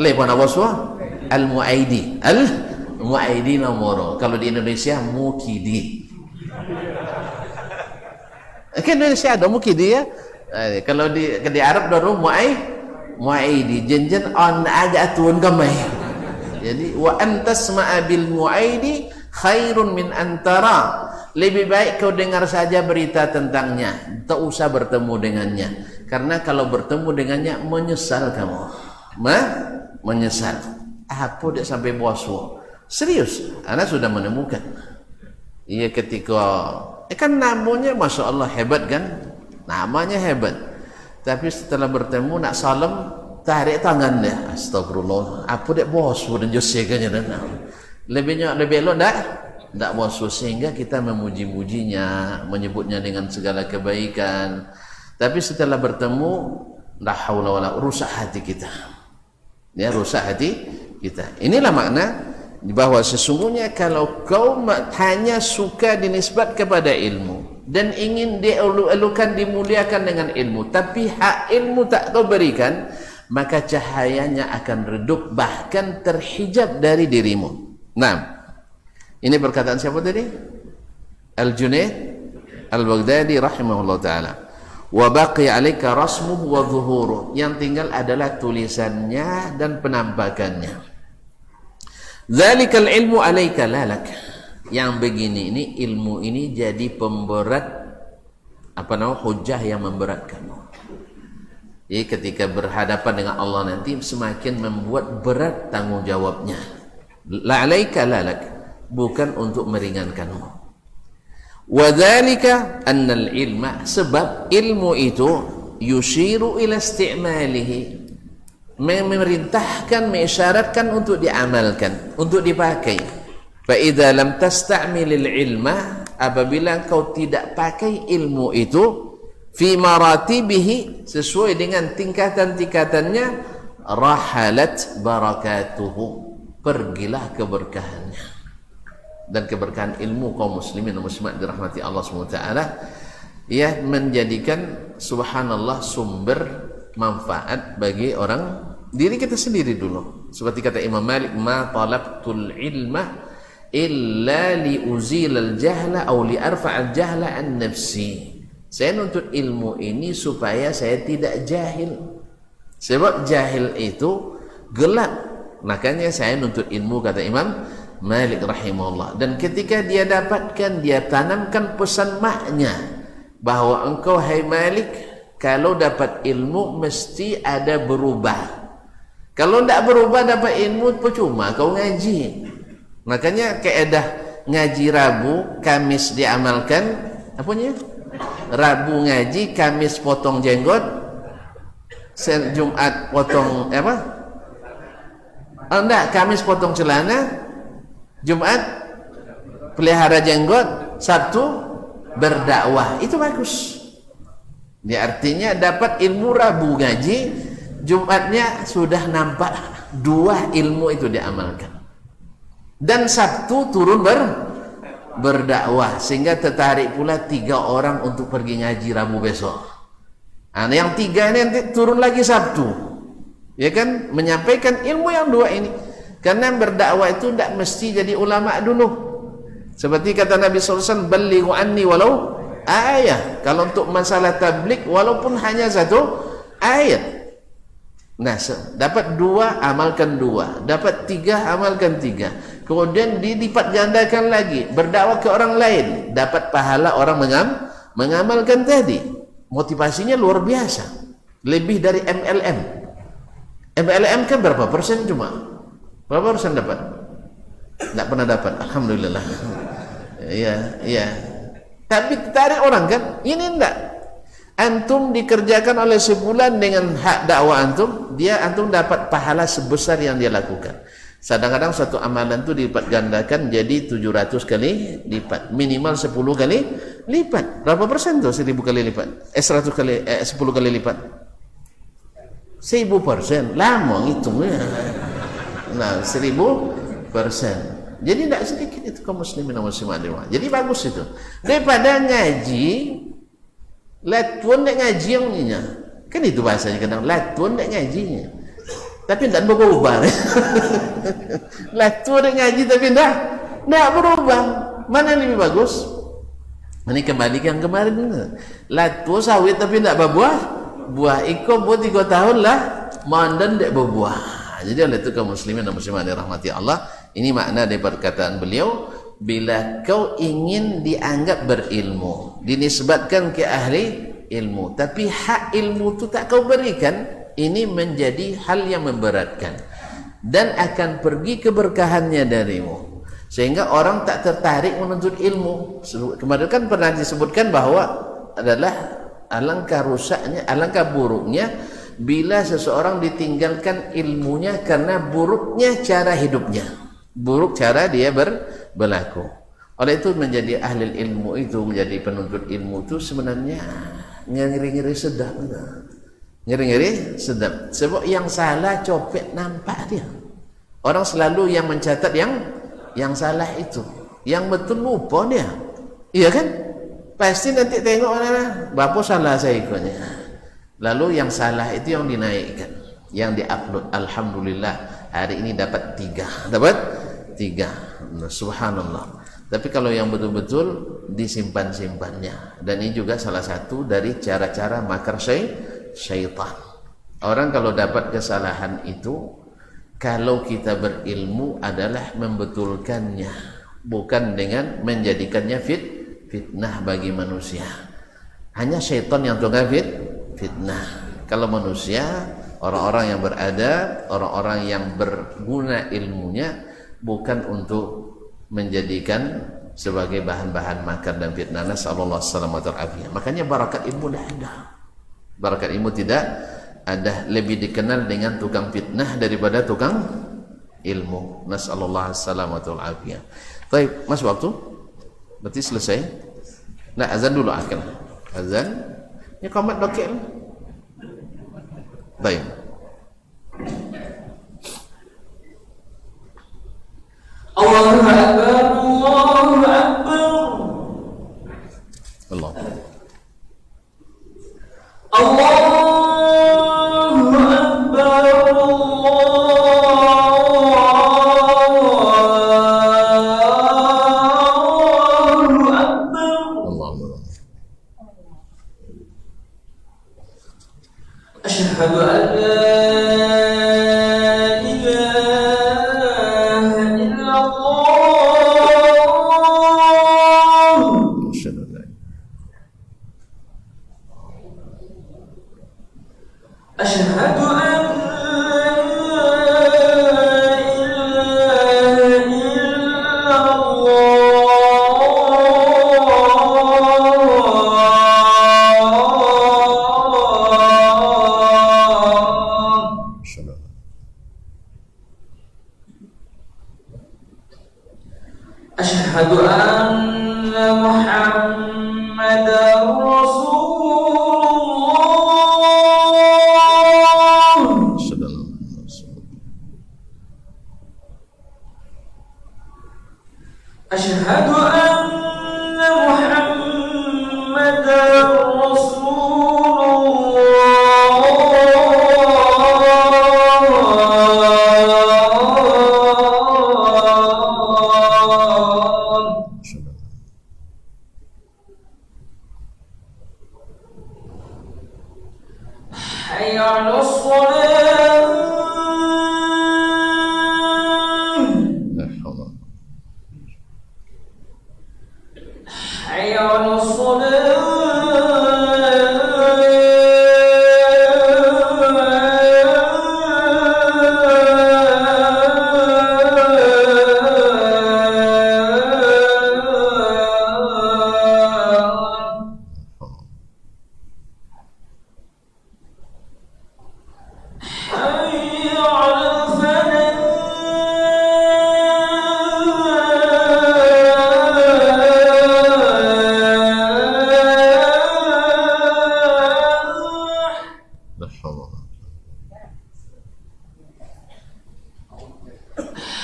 Pernah boswa? Al-Mu'aidi. Al-Mu'aidi nomor. Kalau di Indonesia Mukidi. Kan Indonesia ada Mukidi ya. Kalau di Arab daru Mu'aidi. Jenjen on agak tuan kamai. Jadi wa antas ma'abil Mu'aidi khairun min antara. Lebih baik kau dengar saja berita tentangnya, tak usah bertemu dengannya. Karena kalau bertemu dengannya menyesal kamu. Menyesal. Apa dia sampai boswo? Serius, Anda sudah menemukan. Iya, ketika kan namanya masya Allah hebat kan? Namanya hebat. Tapi setelah bertemu nak salam, tarik tangan dia. Astagfirullah. Apa dia boswo dan josekanya dan lebih elok tak boswo, sehingga kita memuji-mujinya, menyebutnya dengan segala kebaikan. Tapi setelah bertemu, la haula wala, rusak hati kita. Ya, rusak hati kita. Inilah makna bahwa sesungguhnya kalau kau hanya suka dinisbat kepada ilmu, dan ingin dielu-elukan, dimuliakan dengan ilmu, tapi hak ilmu tak kau berikan, maka cahayanya akan redup, bahkan terhijab dari dirimu. Nah, ini perkataan siapa tadi? Al-Junaid Al-Baghdadi rahimahullah ta'ala. Wa baqi 'alaika rasmuhu wa dhuhuruh, yang tinggal adalah tulisannya dan penampakannya. Dzalikal ilmu 'alaika la lak. Yang begini ini, ilmu ini jadi pemberat, hujah yang memberatkanmu. Jadi ketika berhadapan dengan Allah nanti semakin membuat berat tanggung jawabnya. La 'alaika la lak, bukan untuk meringankanmu. Wadzalika annal ilma, sebab ilmu itu yushiru ila isti'malihi, memerintahkan, mengisyaratkan untuk diamalkan, untuk dipakai. Fa idza lam tasta'milil ilma, apabila engkau tidak pakai ilmu itu fi maratibihi, sesuai dengan tingkatan-tingkatannya, rahalat barakatuhu, pergilah keberkahannya. Dan keberkahan ilmu kaum muslimin dan muslimat dirahmati Allah SWT, ya, menjadikan subhanallah sumber manfaat bagi orang, diri kita sendiri dulu. Seperti kata Imam Malik, ma talabtul ilma illa li uzilal jahla aw li arfa'al jahla an nafsi. Saya nuntut ilmu ini supaya saya tidak jahil, sebab jahil itu gelap, makanya saya nuntut ilmu, kata Imam Malik rahimahullah. Dan ketika dia dapatkan, dia tanamkan pesan maknya bahwa engkau, hai Malik, kalau dapat ilmu mesti ada berubah. Kalau tidak berubah dapat ilmu percuma kau ngaji. Makanya kaedah ngaji Rabu, Kamis diamalkan, apanya? Rabu ngaji, Kamis potong jenggot, Jumat potong enggak, Kamis potong celana, Jumat pelihara jenggot, Sabtu berdakwah. Itu bagus. Dia artinya dapat ilmu Rabu ngaji, Jumatnya sudah nampak dua ilmu itu diamalkan. Dan Sabtu turun berdakwah, sehingga tertarik pula 3 orang untuk pergi ngaji Rabu besok. Nah, yang 3 ini turun lagi Sabtu, ya kan, menyampaikan ilmu yang 2 ini. Karena berdakwah itu tidak mesti jadi ulama dulu. Seperti kata Nabi SAW, balighu anni walau ayat. Kalau untuk masalah tablik, walaupun hanya 1 ayat. Nah, dapat 2, amalkan 2. Dapat 3, amalkan 3. Kemudian dilipat gandakan lagi, berdakwah ke orang lain, dapat pahala orang mengamalkan tadi. Motivasinya luar biasa, lebih dari MLM. MLM kan berapa persen cuma? Berapa persen dapat? Tidak pernah dapat, alhamdulillah. Iya. Tapi tarik orang kan? Ini enggak. Antum dikerjakan oleh sebulan dengan hak dakwah antum, antum dapat pahala sebesar yang dia lakukan. Kadang-kadang satu amalan itu dilipat gandakan jadi 700 kali lipat, minimal 10 kali lipat. Berapa persen tuh 1000 kali lipat? 10 kali lipat? 1000%. Lama ngitungnya. Nah, 1000%. Jadi tidak sedikit itu kaum muslimin dan muslimat. Jadi bagus itu. Daripada ngaji, latun dek ngaji yang ininya. Kan itu bahasanya kadang, latun dek ngajinya. Tapi tidak berubah. Latun dek ngaji tapi tidak berubah. Mana yang lebih bagus? Ini kembali ke yang kemarin. Latun sawit tapi tidak berbuah. Buah iko buat 3 tahun lah, mandan dek berbuah. Jadi oleh itu kaum muslimin dan muslimat dirahmati Allah, ini makna dari perkataan beliau, bila kau ingin dianggap berilmu, dinisbatkan ke ahli ilmu, tapi hak ilmu itu tak kau berikan, ini menjadi hal yang memberatkan dan akan pergi keberkahannya darimu, sehingga orang tak tertarik menuntut ilmu. Kemarin kan pernah disebutkan bahwa adalah alangkah rusaknya, alangkah buruknya bila seseorang ditinggalkan ilmunya karena buruknya cara hidupnya, buruk cara dia berlaku. Oleh itu menjadi ahli ilmu itu, menjadi penuntut ilmu itu sebenarnya ngeri-ngeri sedap. Ngeri-ngeri sedap. Sebab yang salah copet nampak dia. Orang selalu yang mencatat yang salah itu, yang betul lupa dia. Iya kan? pasti nanti tengok mana bapa salah saya ikutnya. Lalu yang salah itu yang dinaikkan, yang diupload. Alhamdulillah hari ini dapat 3. Nah, subhanallah. Tapi kalau yang betul-betul disimpan-simpannya, dan ini juga salah satu dari cara-cara makar syaitan. Orang kalau dapat kesalahan itu, kalau kita berilmu adalah membetulkannya, bukan dengan menjadikannya fitnah bagi manusia. Hanya syaitan yang tukang fitnah. Kalau manusia, orang-orang yang beradab, orang-orang yang berguna ilmunya, bukan untuk menjadikan sebagai bahan-bahan makar dan fitnah. Nasallallahu alaihi wasallam. Makanya barakat ilmu tidak ada. Barakat ilmu tidak ada. Lebih dikenal dengan tukang fitnah daripada tukang ilmu. Nasallallahu alaihi wasallam. Baik, masuk waktu? Berarti selesai. Nah, azan dulu akhir. Azan. Ini qamat bakil. Baik. Allahu Akbar, Allahu Akbar. Allah. Allahu Akbar, Allahu Akbar. Allahumma. Asyhadu an la Asyhadu an Asyhadu anna Muhammadar Rasulullah. Asyhadu anna Muhammadar حي على الصلاة. حي على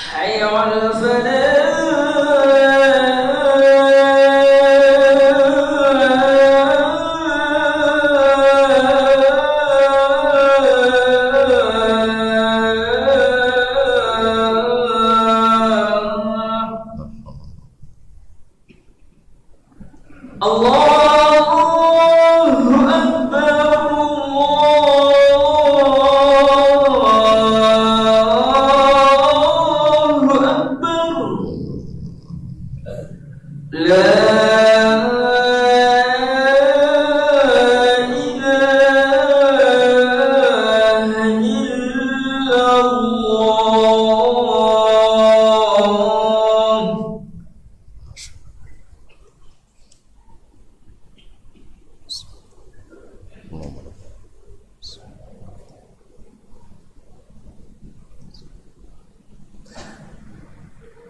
حي على الفلاح.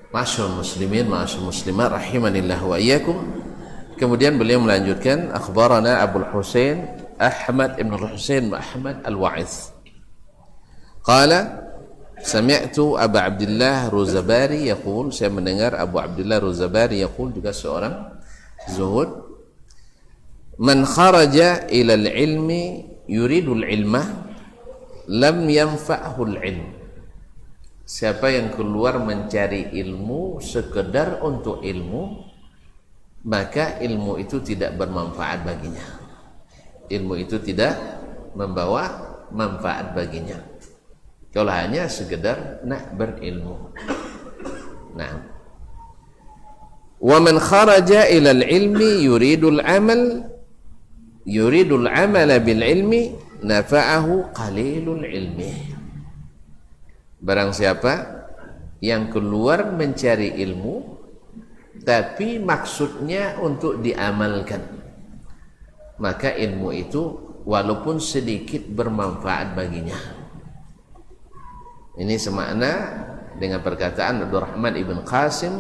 Ma'asyiral muslimin, ma'asyiral muslimat, rahimanillah wa iyyakum. Kemudian beliau melanjutkan, akhbarana Abul Husain Ahmad ibn Husain Ahmad Al-Wa'iz. Qala sami'tu Abu Abdullah Rozabari yaqul, saya mendengar Abu Abdullah Rozabari yaqul, juga seorang zuhud. Man kharaja ilal ilmi yuridul ilmah lam yanfa'hul ilm. Siapa yang keluar mencari ilmu sekedar untuk ilmu, maka ilmu itu tidak bermanfaat baginya. Ilmu itu tidak membawa manfaat baginya kalau hanya sekedar nak berilmu. Nah, wa man kharaja ila al-ilmi yuridul amala bil ilmi nafa'ahu qalilul ilmi. Barang siapa yang keluar mencari ilmu tapi maksudnya untuk diamalkan, maka ilmu itu walaupun sedikit bermanfaat baginya. Ini semakna dengan perkataan Abdurrahman ibn Qasim,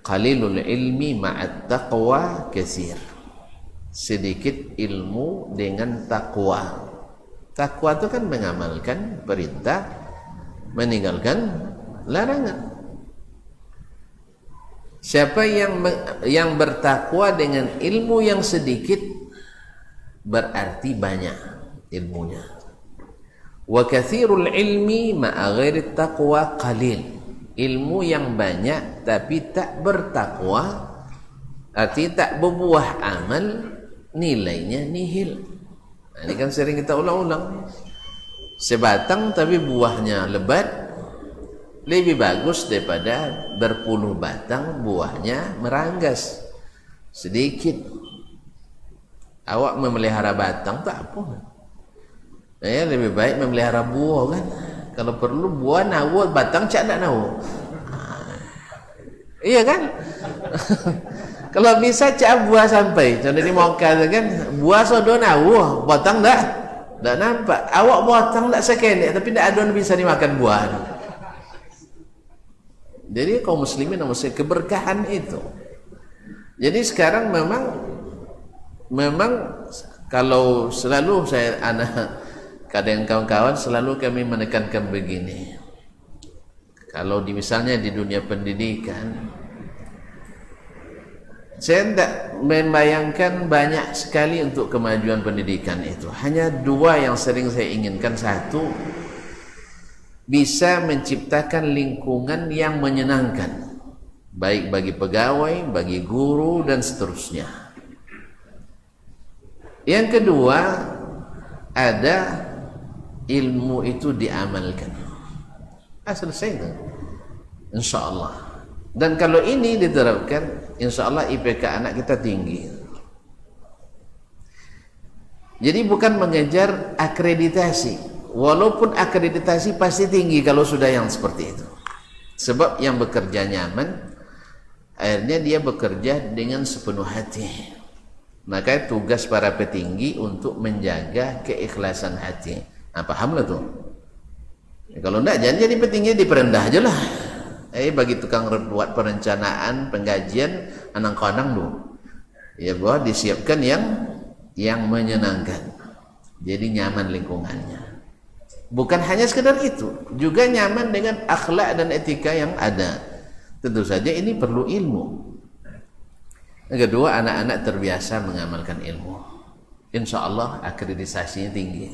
qalilul ilmi ma'at taqwa katsir. Sedikit ilmu dengan takwa. Takwa itu kan mengamalkan perintah, meninggalkan larangan. Siapa yang bertakwa dengan ilmu yang sedikit, berarti banyak ilmunya. Wa katsirul ilmi ma'a ghairi taqwa qalil. Ilmu yang banyak tapi tak bertakwa, arti tak berbuah amal, nilainya nihil. Nah, ini kan sering kita ulang-ulang. Sebatang tapi buahnya lebat lebih bagus daripada berpuluh batang buahnya meranggas sedikit. Awak memelihara batang tak apa. Ya, lebih baik memelihara buah kan. Kalau perlu buah nawa, batang cak nak nawa. Iya kan? Kalau bisa cak buah sampai. Contoh ni mau kata kan, buah sodo nawa, batang tak nampak. Awak batang tak sekendek, tapi tak ada bisa dimakan buah. Jadi kaum muslimin mesti keberkahan itu. Jadi sekarang memang kalau selalu saya kadang kawan-kawan selalu kami menekankan begini. Kalau misalnya di dunia pendidikan, saya tidak membayangkan banyak sekali untuk kemajuan pendidikan itu. Hanya dua yang sering saya inginkan. Satu, bisa menciptakan lingkungan yang menyenangkan, baik bagi pegawai, bagi guru, dan seterusnya. Yang kedua, ada ilmu itu diamalkan. Selesai itu, insya Allah. Dan kalau ini diterapkan, insya Allah IPK anak kita tinggi. Jadi bukan mengejar akreditasi, walaupun akreditasi pasti tinggi kalau sudah yang seperti itu. Sebab yang bekerja nyaman, akhirnya dia bekerja dengan sepenuh hati. Maka tugas para petinggi untuk menjaga keikhlasan hati. Nah, pahamlah tuh. Ya, kalau enggak, jangan jadi petinggi diperendah aja lah. Bagi tukang buat perencanaan, penggajian, anang-kanang dulu. Ya, bahwa disiapkan yang menyenangkan. Jadi nyaman lingkungannya. Bukan hanya sekedar itu, juga nyaman dengan akhlak dan etika yang ada. Tentu saja ini perlu ilmu. Yang kedua, anak-anak terbiasa mengamalkan ilmu. Insya Allah akreditasinya tinggi.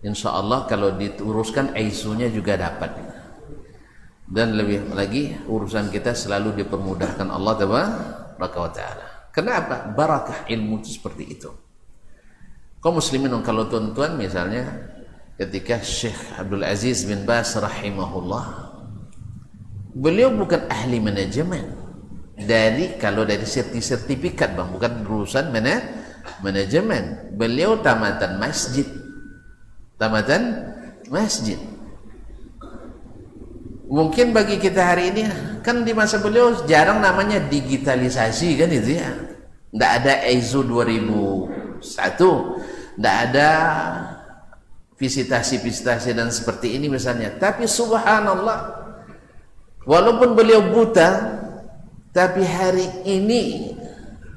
Insya Allah kalau diuruskan ISO-nya juga dapat. Dan lebih lagi urusan kita selalu dipermudahkan Allah Tabaraka wa Ta'ala. Kenapa? Barakah ilmu itu seperti itu. Kaum muslimin, kalau tuan-tuan misalnya ketika Syekh Abdul Aziz bin Baz rahimahullah, beliau bukan ahli manajemen. Kalau dari sertifikat bang, bukan urusan manajemen. Beliau tamatan masjid. Mungkin bagi kita hari ini, kan di masa beliau jarang namanya digitalisasi kan itu ya. Tidak ada ISO 2001, tidak ada visitasi dan seperti ini misalnya. Tapi subhanallah, walaupun beliau buta, tapi hari ini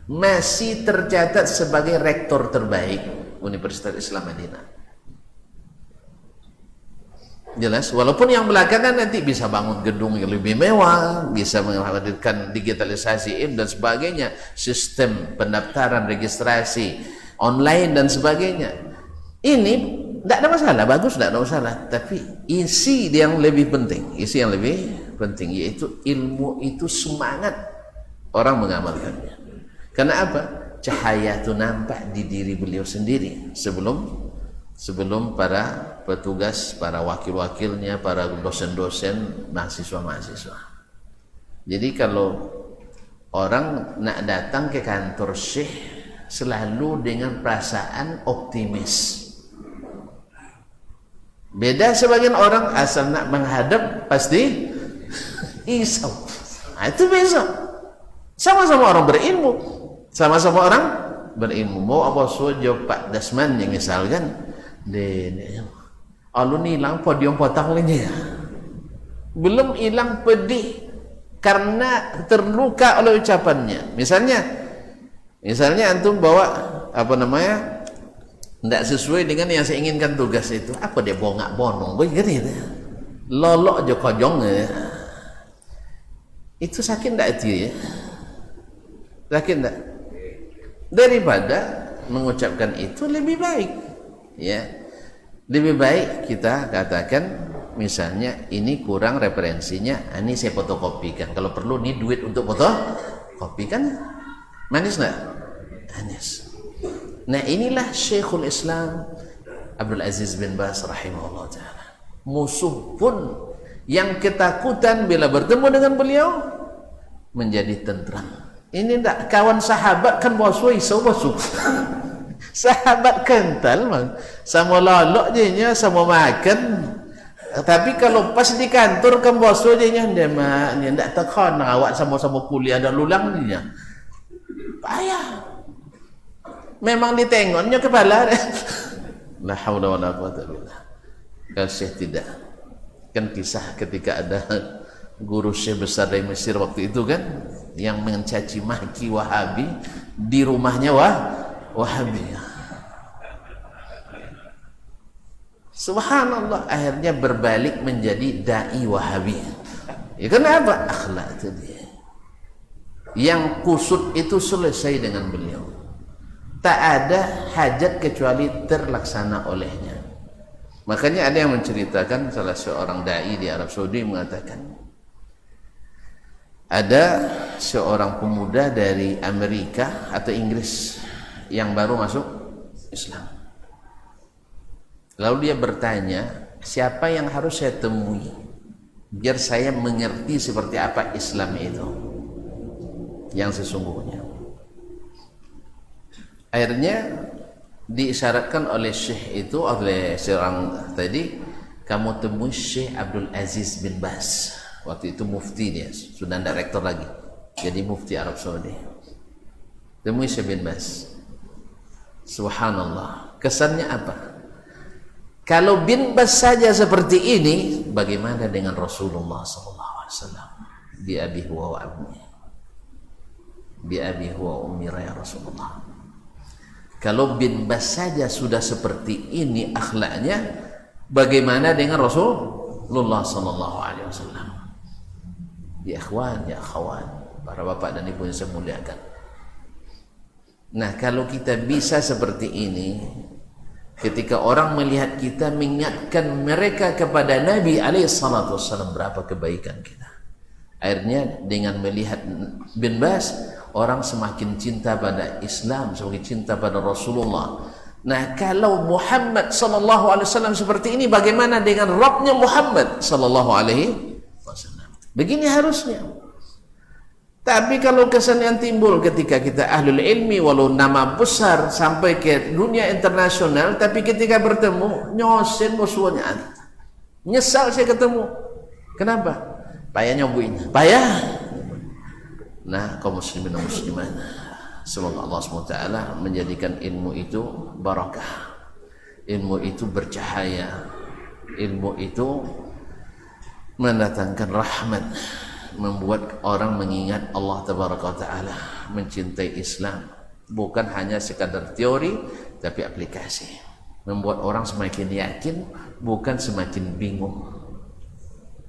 masih tercatat sebagai rektor terbaik Universitas Islam Madinah. Jelas, walaupun yang belakangan nanti bisa bangun gedung yang lebih mewah, bisa menghadirkan digitalisasi dan sebagainya, sistem pendaftaran, registrasi online dan sebagainya. Ini tidak ada masalah, bagus, tidak ada masalah. Tapi isi yang lebih penting, yaitu ilmu itu semangat orang mengamalkannya. Karena apa? Cahaya itu nampak di diri beliau sendiri sebelum para petugas, para wakil-wakilnya, para dosen-dosen, mahasiswa-mahasiswa. Jadi kalau orang nak datang ke kantor Syekh selalu dengan perasaan optimis. Beda sebagian orang asal nak menghadap pasti risau. Nah, itu beza. Sama-sama orang berilmu. Mau apa saja Pak Dasman yang misalkan alun hilang podium potong lagi ya. Belum hilang pedih karena terluka oleh ucapannya. Misalnya antum bawa tidak sesuai dengan yang saya inginkan tugas itu. Apa dia bongak bonong begitu ya. Lolok aja kojong ya. Itu sakit tidak itu ya? Sakit tidak? Daripada mengucapkan itu lebih baik ya, lebih baik kita katakan misalnya ini kurang referensinya, ini saya fotokopikan, kalau perlu ini duit untuk fotokopi, kan manis nggak? Manis. Nah inilah Syekhul Islam Abdul Aziz bin Baz rahimahullah ta'ala. Musuh pun yang ketakutan bila bertemu dengan beliau menjadi tentram. Ini tidak kawan sahabat kan bosui bosuk. Sahabat kental mang, sama lolok je sama makan. Tapi kalau pas di kantor kan bosui je nya dia ndak tekan awak sama-sama kuliah dan lulang dia. Payah. Memang ditengoknya kepala. La haula wala quwata billah. Kasih tidak. Kan kisah ketika ada guru syekh besar dari Mesir waktu itu kan yang mencaci maki Wahabi di rumahnya Wahabi. Subhanallah, akhirnya berbalik menjadi dai Wahabi. Ya kenapa? Akhlak itu dia. Yang kusut itu selesai dengan beliau. Tak ada hajat kecuali terlaksana olehnya. Makanya ada yang menceritakan, salah seorang dai di Arab Saudi mengatakan, ada seorang pemuda dari Amerika atau Inggris yang baru masuk Islam. Lalu dia bertanya, siapa yang harus saya temui biar saya mengerti seperti apa Islam itu yang sesungguhnya. Akhirnya diisyaratkan oleh Syekh itu, oleh seorang tadi, kamu temui Syekh Abdul Aziz bin Baz. Waktu itu mufti dia, sudah tidak rektor lagi, jadi mufti Arab Saudi. Temui Syekh bin Baz. Subhanallah, kesannya apa? Kalau bin Baz saja seperti ini, bagaimana dengan Rasulullah SAW? Bi abi huwa wa ummi, bi abi huwa ummi ya Rasulullah. Kalau bin Baz saja sudah seperti ini akhlaknya, bagaimana dengan Rasulullah SAW? Ya ikhwan, ya akhwat, para bapak dan ibu yang saya muliakan. Nah, kalau kita bisa seperti ini, ketika orang melihat kita, mengingatkan mereka kepada Nabi SAW, berapa kebaikan kita. Akhirnya dengan melihat bin Baz, orang semakin cinta pada Islam, semakin cinta pada Rasulullah. Nah, kalau Muhammad SAW seperti ini, bagaimana dengan Rabbnya Muhammad SAW? Begini harusnya. Tapi kalau kesan yang timbul ketika kita ahlul ilmi, walau nama besar sampai ke dunia internasional, tapi ketika bertemu nyosen musuhnya, nyesal saya ketemu. Kenapa? Payah nyobuin, payah. Nah, kaum muslimin dan muslimat, semoga Allah SWT menjadikan ilmu itu barakah, ilmu itu bercahaya, ilmu itu mendatangkan rahmat, membuat orang mengingat Allah Tabaraka wa Ta'ala, mencintai Islam, bukan hanya sekadar teori tapi aplikasi. membuat orang semakin yakin, bukan semakin bingung.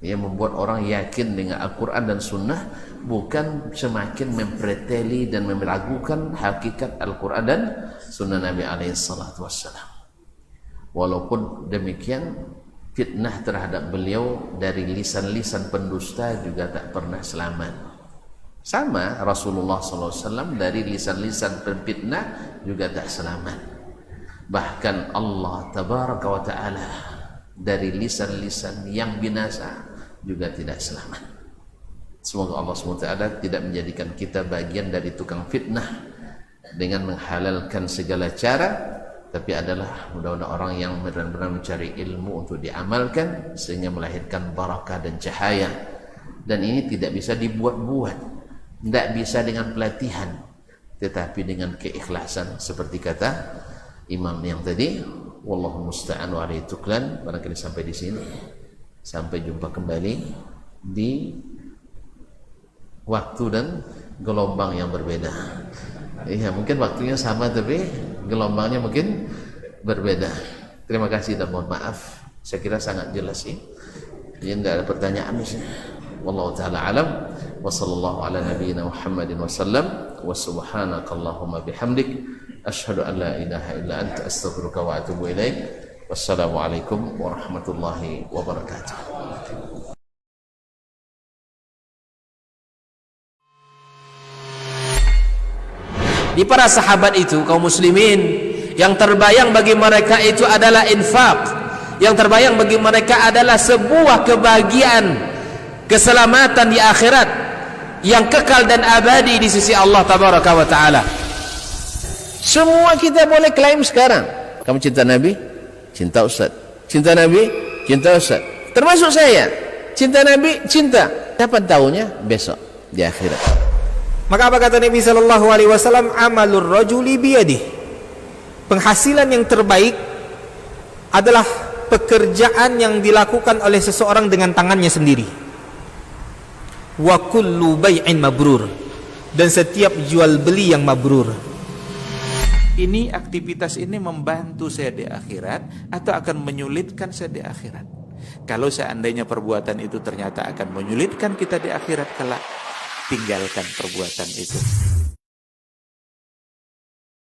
Ya, membuat orang yakin dengan Al-Quran dan Sunnah, bukan semakin mempreteli dan meragukan hakikat Al-Quran dan Sunnah Nabi alaihissalatu wassalam. Walaupun demikian, fitnah terhadap beliau dari lisan-lisan pendusta juga tak pernah selamat. Sama Rasulullah SAW dari lisan-lisan penfitnah juga tak selamat. Bahkan Allah Tabaraka wa Ta'ala dari lisan-lisan yang binasa juga tidak selamat. Semoga Allah SWT tidak menjadikan kita bagian dari tukang fitnah dengan menghalalkan segala cara, tapi adalah mudah-mudahan orang yang benar-benar mencari ilmu untuk diamalkan sehingga melahirkan barakah dan cahaya. Dan ini tidak bisa dibuat-buat, tidak bisa dengan pelatihan, tetapi dengan keikhlasan seperti kata imam yang tadi. Wallahu musta'an wa alaihi tuklan. Barangkali sampai di sini. Sampai jumpa kembali di waktu dan gelombang yang berbeda. Iya, mungkin waktunya sama tapi gelombangnya mungkin berbeda. Terima kasih dan mohon maaf. Saya kira sangat jelas sih. Jadi tidak ada pertanyaan di sini. Wallahu taala alam. Wa sallallahu ala nabiyyina Muhammadin wa sallam. Wa subhanakallahumma bihamdik asyhadu an la ilaha illa anta astaghfiruka wa atubu ilaik. Wassalamualaikum warahmatullahi wabarakatuh. Di para sahabat itu, kaum muslimin, yang terbayang bagi mereka itu adalah infak, yang terbayang bagi mereka adalah sebuah kebahagiaan, keselamatan di akhirat yang kekal dan abadi di sisi Allah Tabaraka wa Ta'ala. Semua kita boleh klaim sekarang. Kamu cinta Nabi? Cinta Ustaz. Cinta Nabi? Cinta Ustaz. Termasuk saya. Cinta Nabi? Cinta. Kapan tahunya? Besok di akhirat. Maka apa kata Nabi sallallahu alaihi wasallam? Amalur rajuli biyadih. Penghasilan yang terbaik adalah pekerjaan yang dilakukan oleh seseorang dengan tangannya sendiri. Wa kullu bai'in mabrur. Dan setiap jual beli yang mabrur. Ini aktivitas ini membantu saya di akhirat atau akan menyulitkan saya di akhirat? Kalau seandainya perbuatan itu ternyata akan menyulitkan kita di akhirat kelak, tinggalkan perbuatan itu.